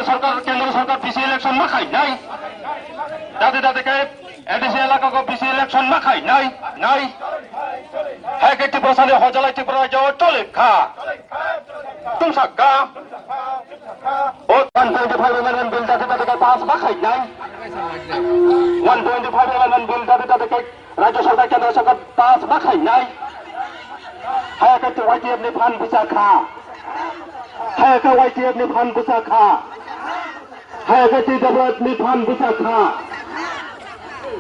सरकार केंद्र सरकार पिछले इलेक्शन में खाई नहीं दादे दादे के एडीसी इलाका को पिछले इलेक्शन में खाई नहीं है कि त्रिपुरा ने हौजला त्रिपुरा जाओ टोले खा तुम सक्का और 125 अमेंडमेंट बिल दादे दादे के पास में खाई नहीं 125 अमेंडमेंट बिल दादे दादे के राज्य सरकार केंद्र सरकार पास में खाई नहीं है कि वाईटीएफ ने फंड बुसा खा है कि वाईटीएफ ने फंड बुसा खा है कि टीडब्ल्यूएफ ने फंड बुसा खा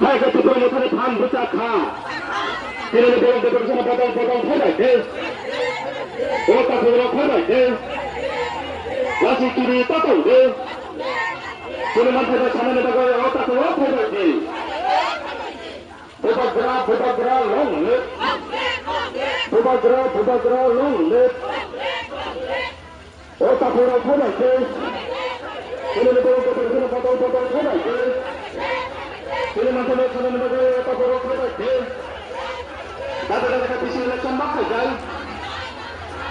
है कि त्रिपुरा ने फंड बुसा खा इन्होंने बोल दे प्रश्न बदल खड़ा है वो का खड़ा है वासी की भी पता है सुन मन से सामने लगा वो का खड़ा है Bubagara long lip Bubagara long lip Ota pura khada ke Sile ko pata khada ke Sile masale khana lage ota pura khada ke Dada ka pisi election ma khai jai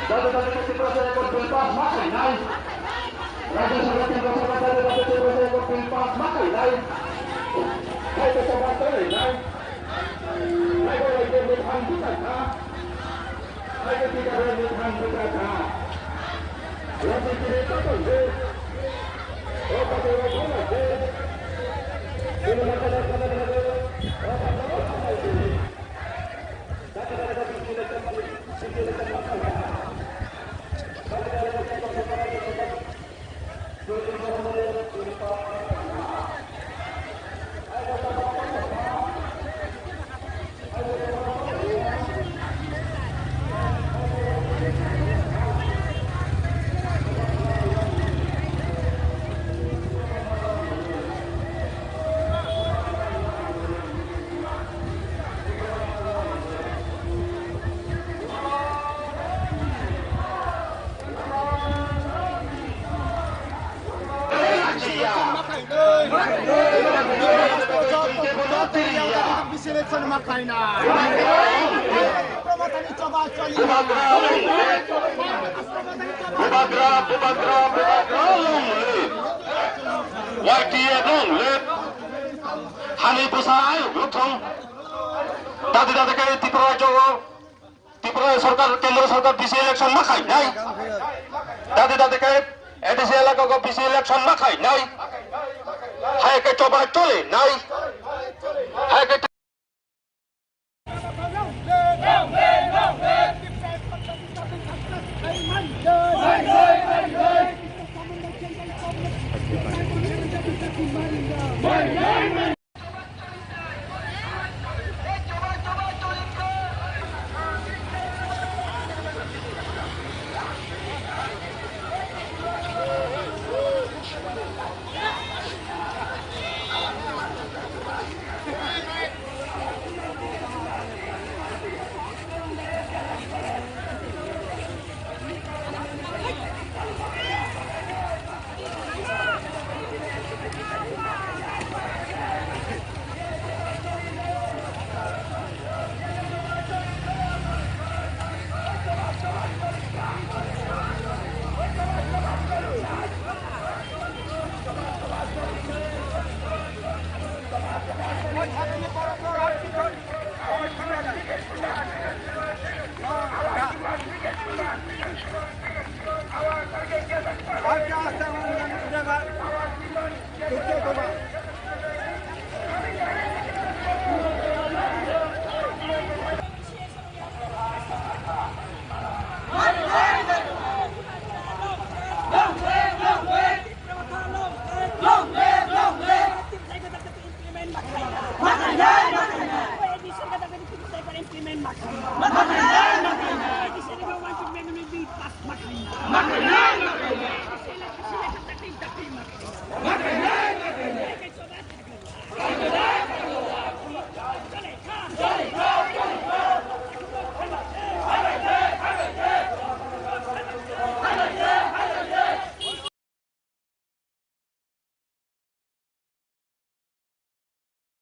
Dada ka Tripura se ko bill pass ma khai nai Rajya Sabha ke Tripura se ko bill pass ma khai nai Hai to sabha kare nai Hai ko ye ne phan buta tha Hai ko tika ne phan buta tha Rajya ki ne to de O ka to ro de Sile masale khana lage YTF long live Hani Pusai Luthong Dadi Dadi ke Tripura Jawa Tripura सरकार केंद्र सरकार पिछले election में खाई नहीं दादी दादी के एडीसी इलाका को पिछले इलेक्शन में खाई नहीं है के चोबा चले नहीं है के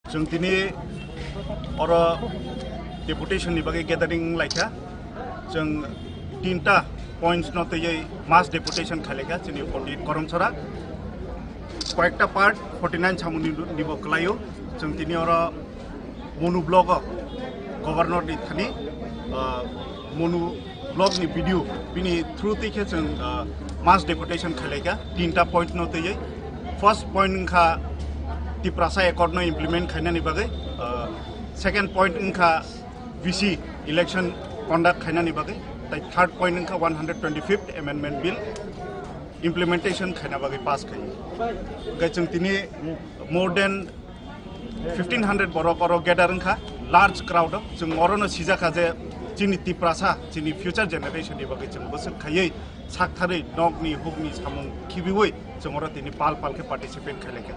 जों दिनै अर डेपुटेशननि बागै गेदारिं लायखा जों 3टा पॉइंट्स नतयै मास डेपुटेशन खालेखा जोंनि पंडित करमसरा कयेकटा पार्ट 49 सामुनि निबो क्लायो जों दिनै अर मनु ब्लग गवर्नर नि थानि मनु ब्लग नि भिडियो बिनि थ्रु तिखे जों मास डेपुटेशन खालेखा 3टा पॉइंट नतयै फर्स्ट पॉइंट खा तिप्रासा एकॉर्ड नो इम्प्लीमेंट खाइनानि बागै सेकेंड पॉइंट इनका वीसी इलेक्शन कंडक्ट खाइनानि बागै ताई थर्ड पॉइंट इनका 125th अमेंडमेंट बिल इम्प्लीमेंटेशन खाइना बागै पास खाइ गैचों तिनि मोर देन 1500 बरो गेदार इनका लार्ज क्राउड जों अरनो सिजाखा जे चिनि तिप्रासा चिनि फ्यूचर जेनेरेशन नि बागै जों बोसोर खायै साकथारै नगनि हुगनि सामुं खिबिवै जों अर तिनि पाल के पार्टिसिपेट खाइलेखा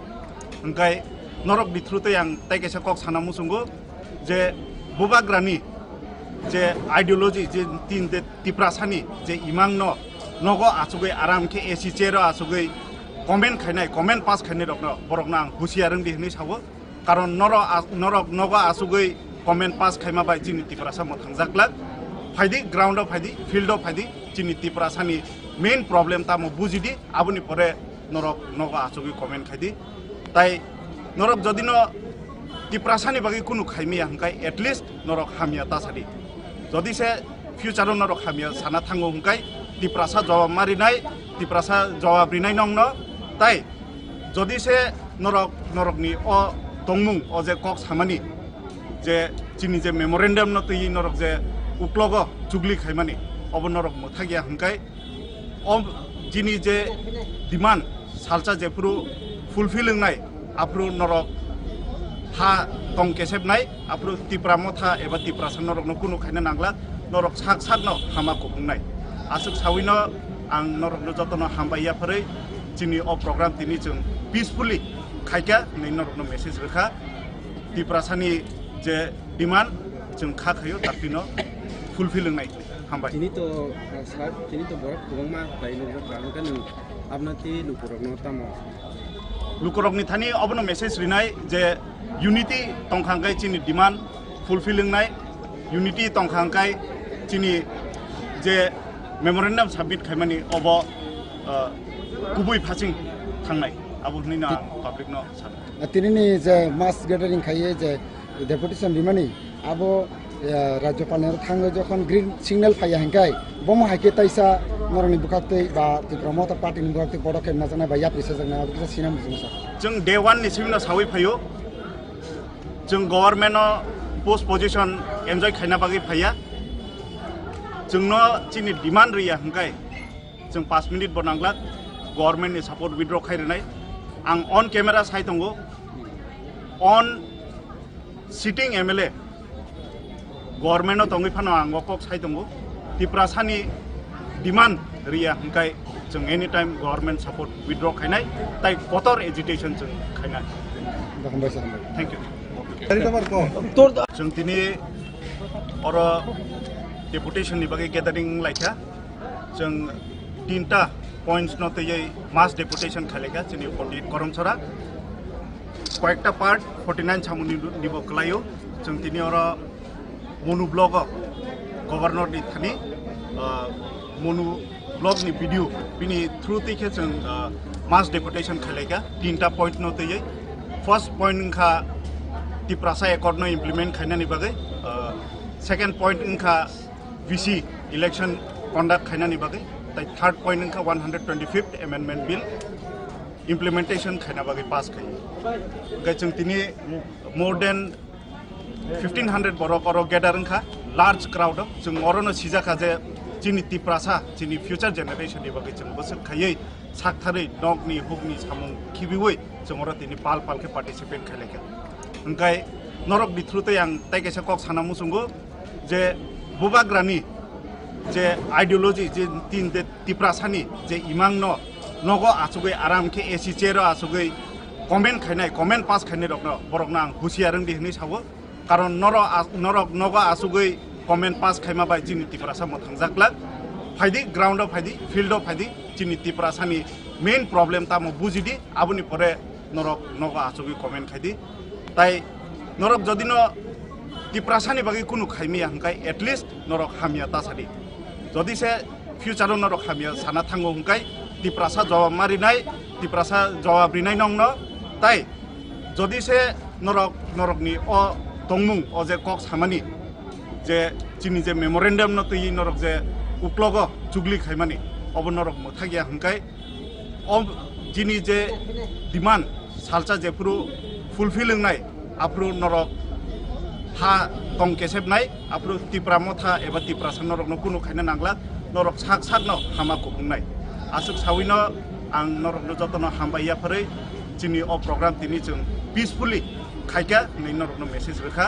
ओंखाय नरक बिथ्रुते आं ताइकेसा कक साना मुसुंगो जे बुबाग्रानि जे आइडियोलॉजी जे तीन दे तिप्रासानि जे इमांग नगो आसुगै आराम के एसी चेरो आसुगै कमेन्ट खाइनाय कमेन्ट पास खाइनाय रकनो बरकना आं हुसियारं दिहनि सावो कारण नरक नगो आसुगै कमेन्ट पास खाइमा बाय जिनि तिप्रासा म थांजाकला फाइदि ग्राउन्डआव फाइदि फिल्डआव फाइदि जिनि तिप्रासानि मेन प्रब्लेम ता म बुजिदि आबुनि परे नरक नगो आसुगै कमेन्ट खाइदि ताई नरक जदि न तिप्रासानि बागै कुनु खाइमिया हंकाय एटलिस्ट नरक हामिया तासादि जदि से फ्यूचर नरक हामिया साना थांगो हंकाय तिप्रासा जवाब मारिनाय तिप्रासा जवाब रिनाय नंग न ताई जदि से नरकनि अ दंमुं अ जे कक सामानि जे चिनि जे मेमोरेंडम न तै नरक जे उक्लग जुगलि खाइमानि अब नरक मथागिया हंकाय अब जिनि जे डिमांड सालचा जेफुरु फुलफिलिंग नाय आप्रु नरक हा तंग केसेबनाय आप्रु तिप्रा मथा एबा तिप्रासा नरक न कुनु खाइना नांगला नरक साक साक न हामा को बुंनाय आसुक साविनो आं नरक न जतन हामबाया फरै जिनि अ प्रोग्राम तिनि जों पीसफुली खाइका नै नरक न मेसेज रेखा तिप्रासानि जे डिमांड जों खा खायो तापिनो फुलफिलिंग नाय हामबाय तिनि तो सार तिनि तो बरक गोबांमा बायनो जानो नों आपनाति लुकुरक न तामो लुकुरकनि थानि अबनो मेसेज रिनाय जे यूनिटी तंखांगाय चिनि डिमांड फुलफिलिंग नाय यूनिटी तंखांगाय चिनि जे मेमोरेंडम सबमिट खाइमानि अब गुबै फासिं थांनाय आबुनि ना पब्लिक न सान तिनिनि जे मास गेदारिं खायो जे डेपुटेशन रिमानि आबो राज्यपालनि थाङो जखन ग्रीन सिगनेल फाया हंकाय बम हाइके ताइसा नरनि बुखाते बा तिप्रमता पार्टीनि बुखाते पदक्षेप नाजानाय बा याप्रिसा जंना आबो सिनाम बुंसा जों डे 1 नि सिमना सावै फायो जों गभर्नमेन्ट पोस्ट पोजिशन एन्जॉय खाइना बागै फाया जोंनो चिनि डिमांड रिया हंकाय जों 5 मिनिट बनांगला गभर्नमेन्टनि सपोर्ट विथड्र खाइरनाय आं ऑन कैमरा साइ दंगो ऑन सिटिंग एमएलए गभर्नमेन्ट तंगै फानो आं वकक साइ दंगो तिप्रासानि डिमांड रिया हंकाय जों any time government support withdraw खाइनाय ताई कटर एजिटेशन जों खाइनाय थैंक यू जों दिनै अर डेपुटेशननि बागै गेदारिं लायखा जों 3टा पॉइंट्स नतयै मास डेपुटेशन खालेखा जोंनि पंडित करमसरा कयेकटा पार्ट 49 सामुनि निबो क्लायो जों दिनै अर मनु ब्लग गवर्नर नि थानि मनु ब्लग नि भिडियो बिनि थ्रु तिखे जों मास डेपुटेशन खालेखा 3टा पॉइंट नतयै फर्स्ट पॉइंट इनका तिप्रासा एकॉर्ड नो इम्प्लीमेंट खाइनानि बागै सेकेंड पॉइंट इनका वीसी इलेक्शन कंडक्ट खाइनानि बागै ताई थर्ड पॉइंट इनका 125th अमेंडमेंट बिल implementation खाना बाकी पास खाई गए जों तिनी more than 1500 बरो gathering खा large crowd जों अरनो सिजा खाजे जोंनि तिप्रासा जोंनि future generation नि बाकी जों बस खायै साकथारै नगनि हुगनि सामुं खिबिवै जों अर तिनी पाल के participate खालेके उनकाय नरक बिथ्रुते आं ताइकेसा कक साना मुसुंगो जे बुबाग्रानि जे आइडियोलॉजी जे तीन दे तिप्रासानि जे इमांग न नगो आसुगै आराम के एसी चेरो आसुगै कमेन्ट खाइनाय कमेन्ट पास खाइनाय रकनो बरकना आं हुसियारं दिहनि सावो कारण नरक नगो आसुगै कमेन्ट पास खाइमा बाय जिनि तिप्रासा म थांजाकला फाइदि ग्राउन्डआव फाइदि फिल्डआव फाइदि जिनि तिप्रासानि मेन प्रब्लेम ता म बुजिदि आबुनि परे नरक नगो आसुगै कमेन्ट खाइदि ताइ नरक जदि न तिप्रासानि बागै कुनु खाइमिया हंकाय एटलिस्ट नरक हामिया तासादि जदि से फ्यूचाराव नरक हामिया साना थांगो हंकाय तिप्रासा जवाब मारिनाय तिप्रासा जवाब रिनाय नंग न ताइ जदि से नरकनि अ तंमुं अ जे कक सामानि जे जिनि जे मेमोरेन्डाम न तै नरक जे उक्लग जुगलि खाइमानि अब नरक मोथागिया हंकाय अब जिनि जे डिमान्ड सालचा जेफुरु फुलफिलिं नाय आप्रु नरक हा तंग केसेबनाय आप्रु तिप्रा मथा एबा तिप्रासा नरक न कुनु खाइना नांगला नरक साक साक न हामा कुबुंनाय आसुक साविनो आं नरक न जतन हामबाया फरै जिनि अ प्रोग्राम तिनि जों पीसफुली खाइका नै नरक न मेसेज रेखा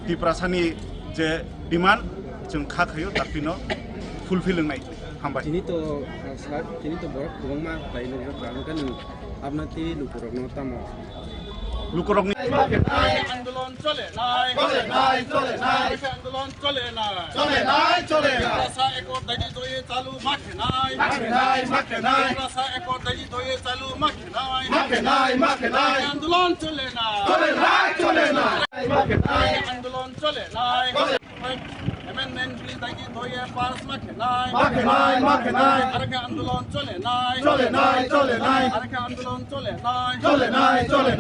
तिप्रासानि जे डिमान्ड जों खा खायो तापिनो फुलफिलिं नाय हामबाय तिनि तो बरक गोबांमा लाइनो जानो नों आपनाति लुकुरक न तामो लुकुरकनि आंदोलन चले नाय आंदोलन चले नाय तिप्रासा एको दायि दोये चालू माखे नाय तिप्रासा एको दायि दोये चालू माखे नाय आंदोलन चले नाय आंदोलन चले नाय amendment bill दायि दोये पास माखे नाय आरके आंदोलन चले नाय आरके आंदोलन चले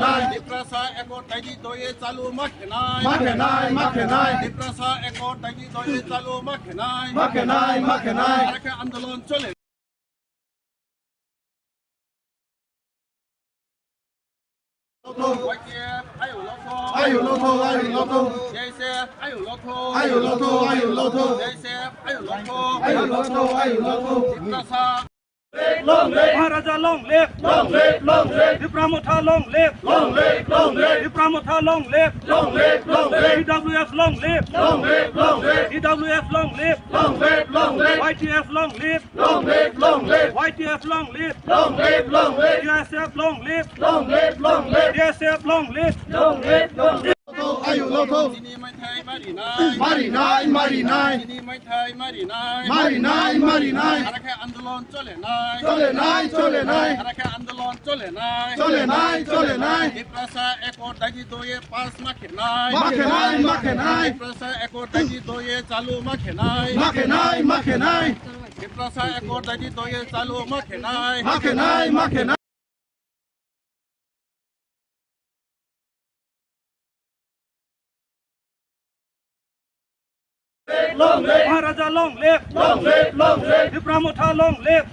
नाय तिप्रासा एको दायि दोये चालू माखे नाय तिप्रासा एको दायि दोये चालू माखे नाय आरके आंदोलन चले Ayo loto. जैसे आयु लोथो तिप्रासा महाराजा long live Tipramotha long live Tipramotha long live TWF long live TWF long live YTF long live YTF long live DSF long live DSF long live Ayo loto. Sini mai thai mari nai Sini mai thai mari nai Arake आंदोलन चले नाय Arake आंदोलन चले नाय तिप्रासा एको दायि दोये पास माखे नाय तिप्रासा एको दायि दोये चालू माखे नाय तिप्रासा एको दायि दोये चालू माखे नाय महाराजा long live Tipramotha long live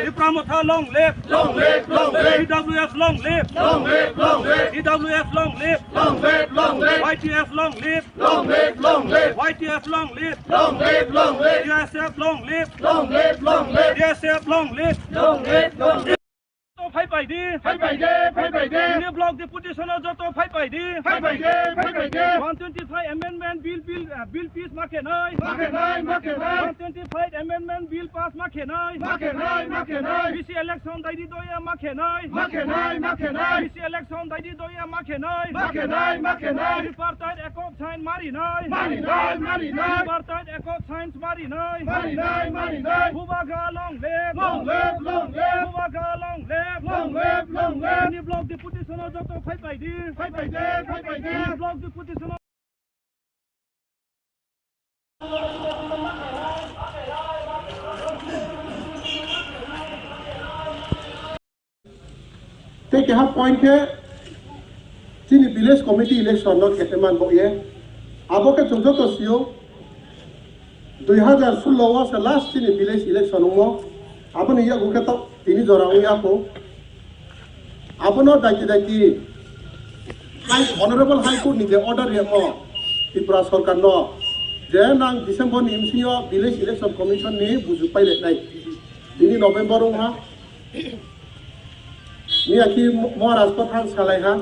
Tipramotha long live TWF long live TWF long live YTF long live YTF long live DSF long live DSF long live fight बाइदि नि ब्लक डेपुटेशनआव जत फाइट बाइदि 125 एमेंडमेंट बिल पीस माखे नाय 125 एमेंडमेंट बिल पास माखे नाय BC election दायि दोया माखे नाय BC election दायि दोया माखे नाय रिपार्टाइड एकॉफ साइन मारि नाय रिपार्टाइड एकॉफ साइन्स मारि नाय हुबागा long live हुबागा long live नि ब्लक डेपुटेशनआव जत फाइट बाइदि block डेपुटेशनआव Take a point here. Sini village committee election not get man boye. Aboke chungjo to sio. 2016 was the last sini village election mo. Abone ya guketo tini jora uya ko. abono daiki honorable high court ni je order yemo Tripura sarkar no je nang December ni imsio village election commission ni buju paile nai ini November ha ni aki Maharaj Pathan salai ha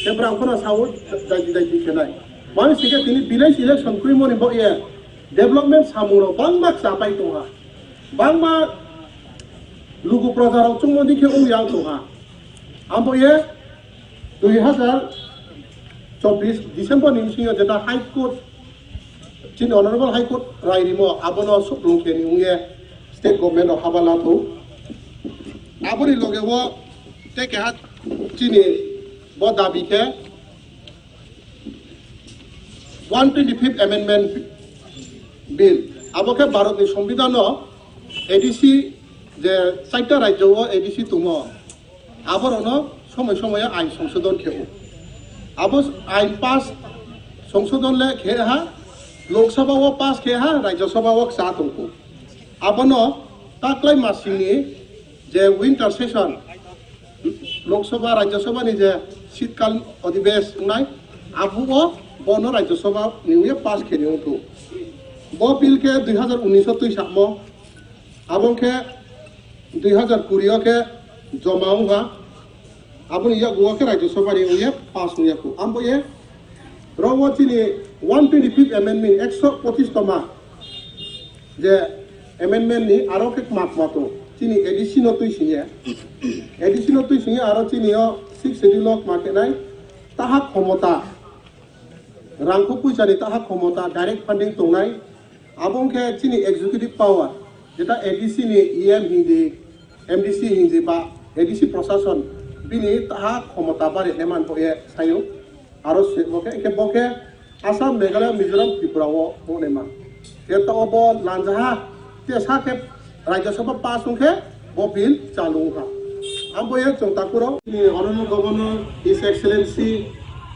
sebra kono saud daiki kenai mani sike tini village election kuimoni bo ye development samuno bangmak sapai to ha bangma lugu prajara chungmodi ke yang to ha ambo ye 2024 December ni sinyo jeta high court chin honorable high court rai rimo abono supreme ke ni unge state government of habala to abori loge wo te ke hat chini bo dabi ke 125th amendment bill aboke bharat ni সংবিধান ADC যে চারটা রাজ্য ADC তুম আবরণ সময় সময়ে আইন সংশোধন খেও আব আইন পাস সংশোধন লে খে হা লোকসভা ও পাস খে হা রাজ্যসভা ও চা তংকু আবন তাকলাই মাসিনি যে উইন্টার সেশন লোকসভা রাজ্যসভা নি যে শীতকাল অধিবেশ নাই আবু ও বন রাজ্যসভা নিউয়ে পাস খেনিও তো ব বিল কে 2019 তুই সামো abongke 2020 ke jomau ha abon ya gua ke rajya sabha ni uye pass nuya ku ambo ye rowo chini 125th amendment 125 toma je amendment ni aro ke mak mato chini additional tui singe aro chini yo 6 schedule of make nai taha khomota rangko puisani taha khomota direct funding tongnai abongke chini executive power যেটা ADC নি EM Hindi MDC Hindi বা ADC প্রশাসন বিনি তাহা ক্ষমতা বাড়ি নেমান বয়ে সাইও আর বকে একে বকে আসাম মেঘালয় মিজোরাম ত্রিপুরাও বনেমা এটা অব লাঞ্জাহা তে সাকে রাজ্যসভা পাস সংখে ব বিল চালু হা আম বয়ে চংতাকুরাও honourable governor his excellency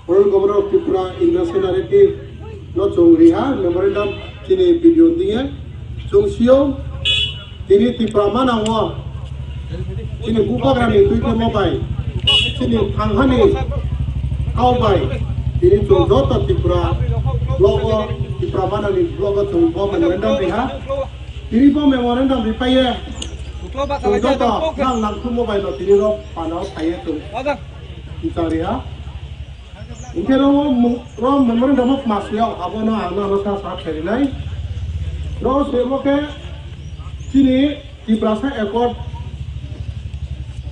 honourable governor of Tripura Indrasena Reddy নো চৌরিহা মেমোরেন্ডাম চিনি ভিডিও দিয়ে চংসিও Ini Tripura mana wa? Ini bupagrami tuite mobile. Ini panghani kau bai. Ini jota Tripura logo Tripura mana ni logo tu bo memorandum riha. Ini bo memorandum ripaye. Jota nang tu mobile no tini ro panau paye tu. Kita riha. Ini ro memorandum of masya abono ana rasa sa kherinai. Ro semoke Chini Triprasa Accord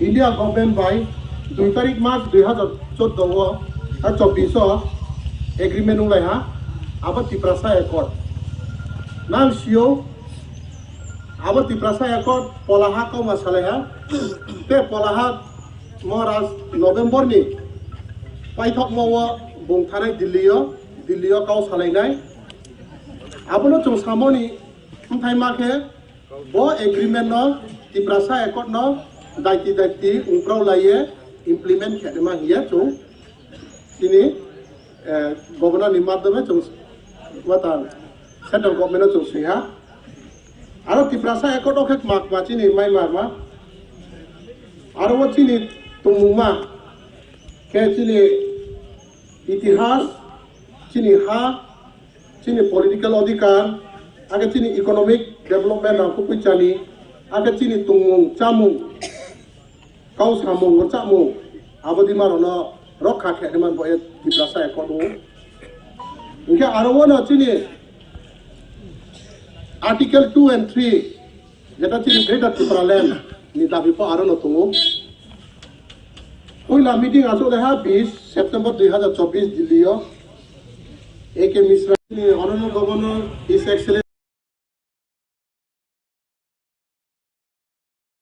India government by 2 tarik March 2014 agreement ulai ha aba Triprasa Accord nang sio aba Triprasa Accord polaha ko masale ha te polaha Maharaj November ni paithok mawa bongthanai Delhi kau salai nai abono chung samoni thai makhe bo agreement no Triprasa Accord no daiti ungprau laye implement khedma hiya chu ini governor ni madhyame chu wata central government chu siha aro Triprasa Accord ok mak ma chini mai marma aro chini tumuma ke chini itihas chini ha chini political adhikar aga chini economic development ang kupichani aga chini tungmung chamung kau samung chamung abadi marono rokha khedman boye Triprasa Accord inke arona chini article 2 and 3 jeta chini greater Tripura land ni dabi po arona tungu oila meeting aso leha 20 September 2024 Delhi AK Misra honorable governor his excellency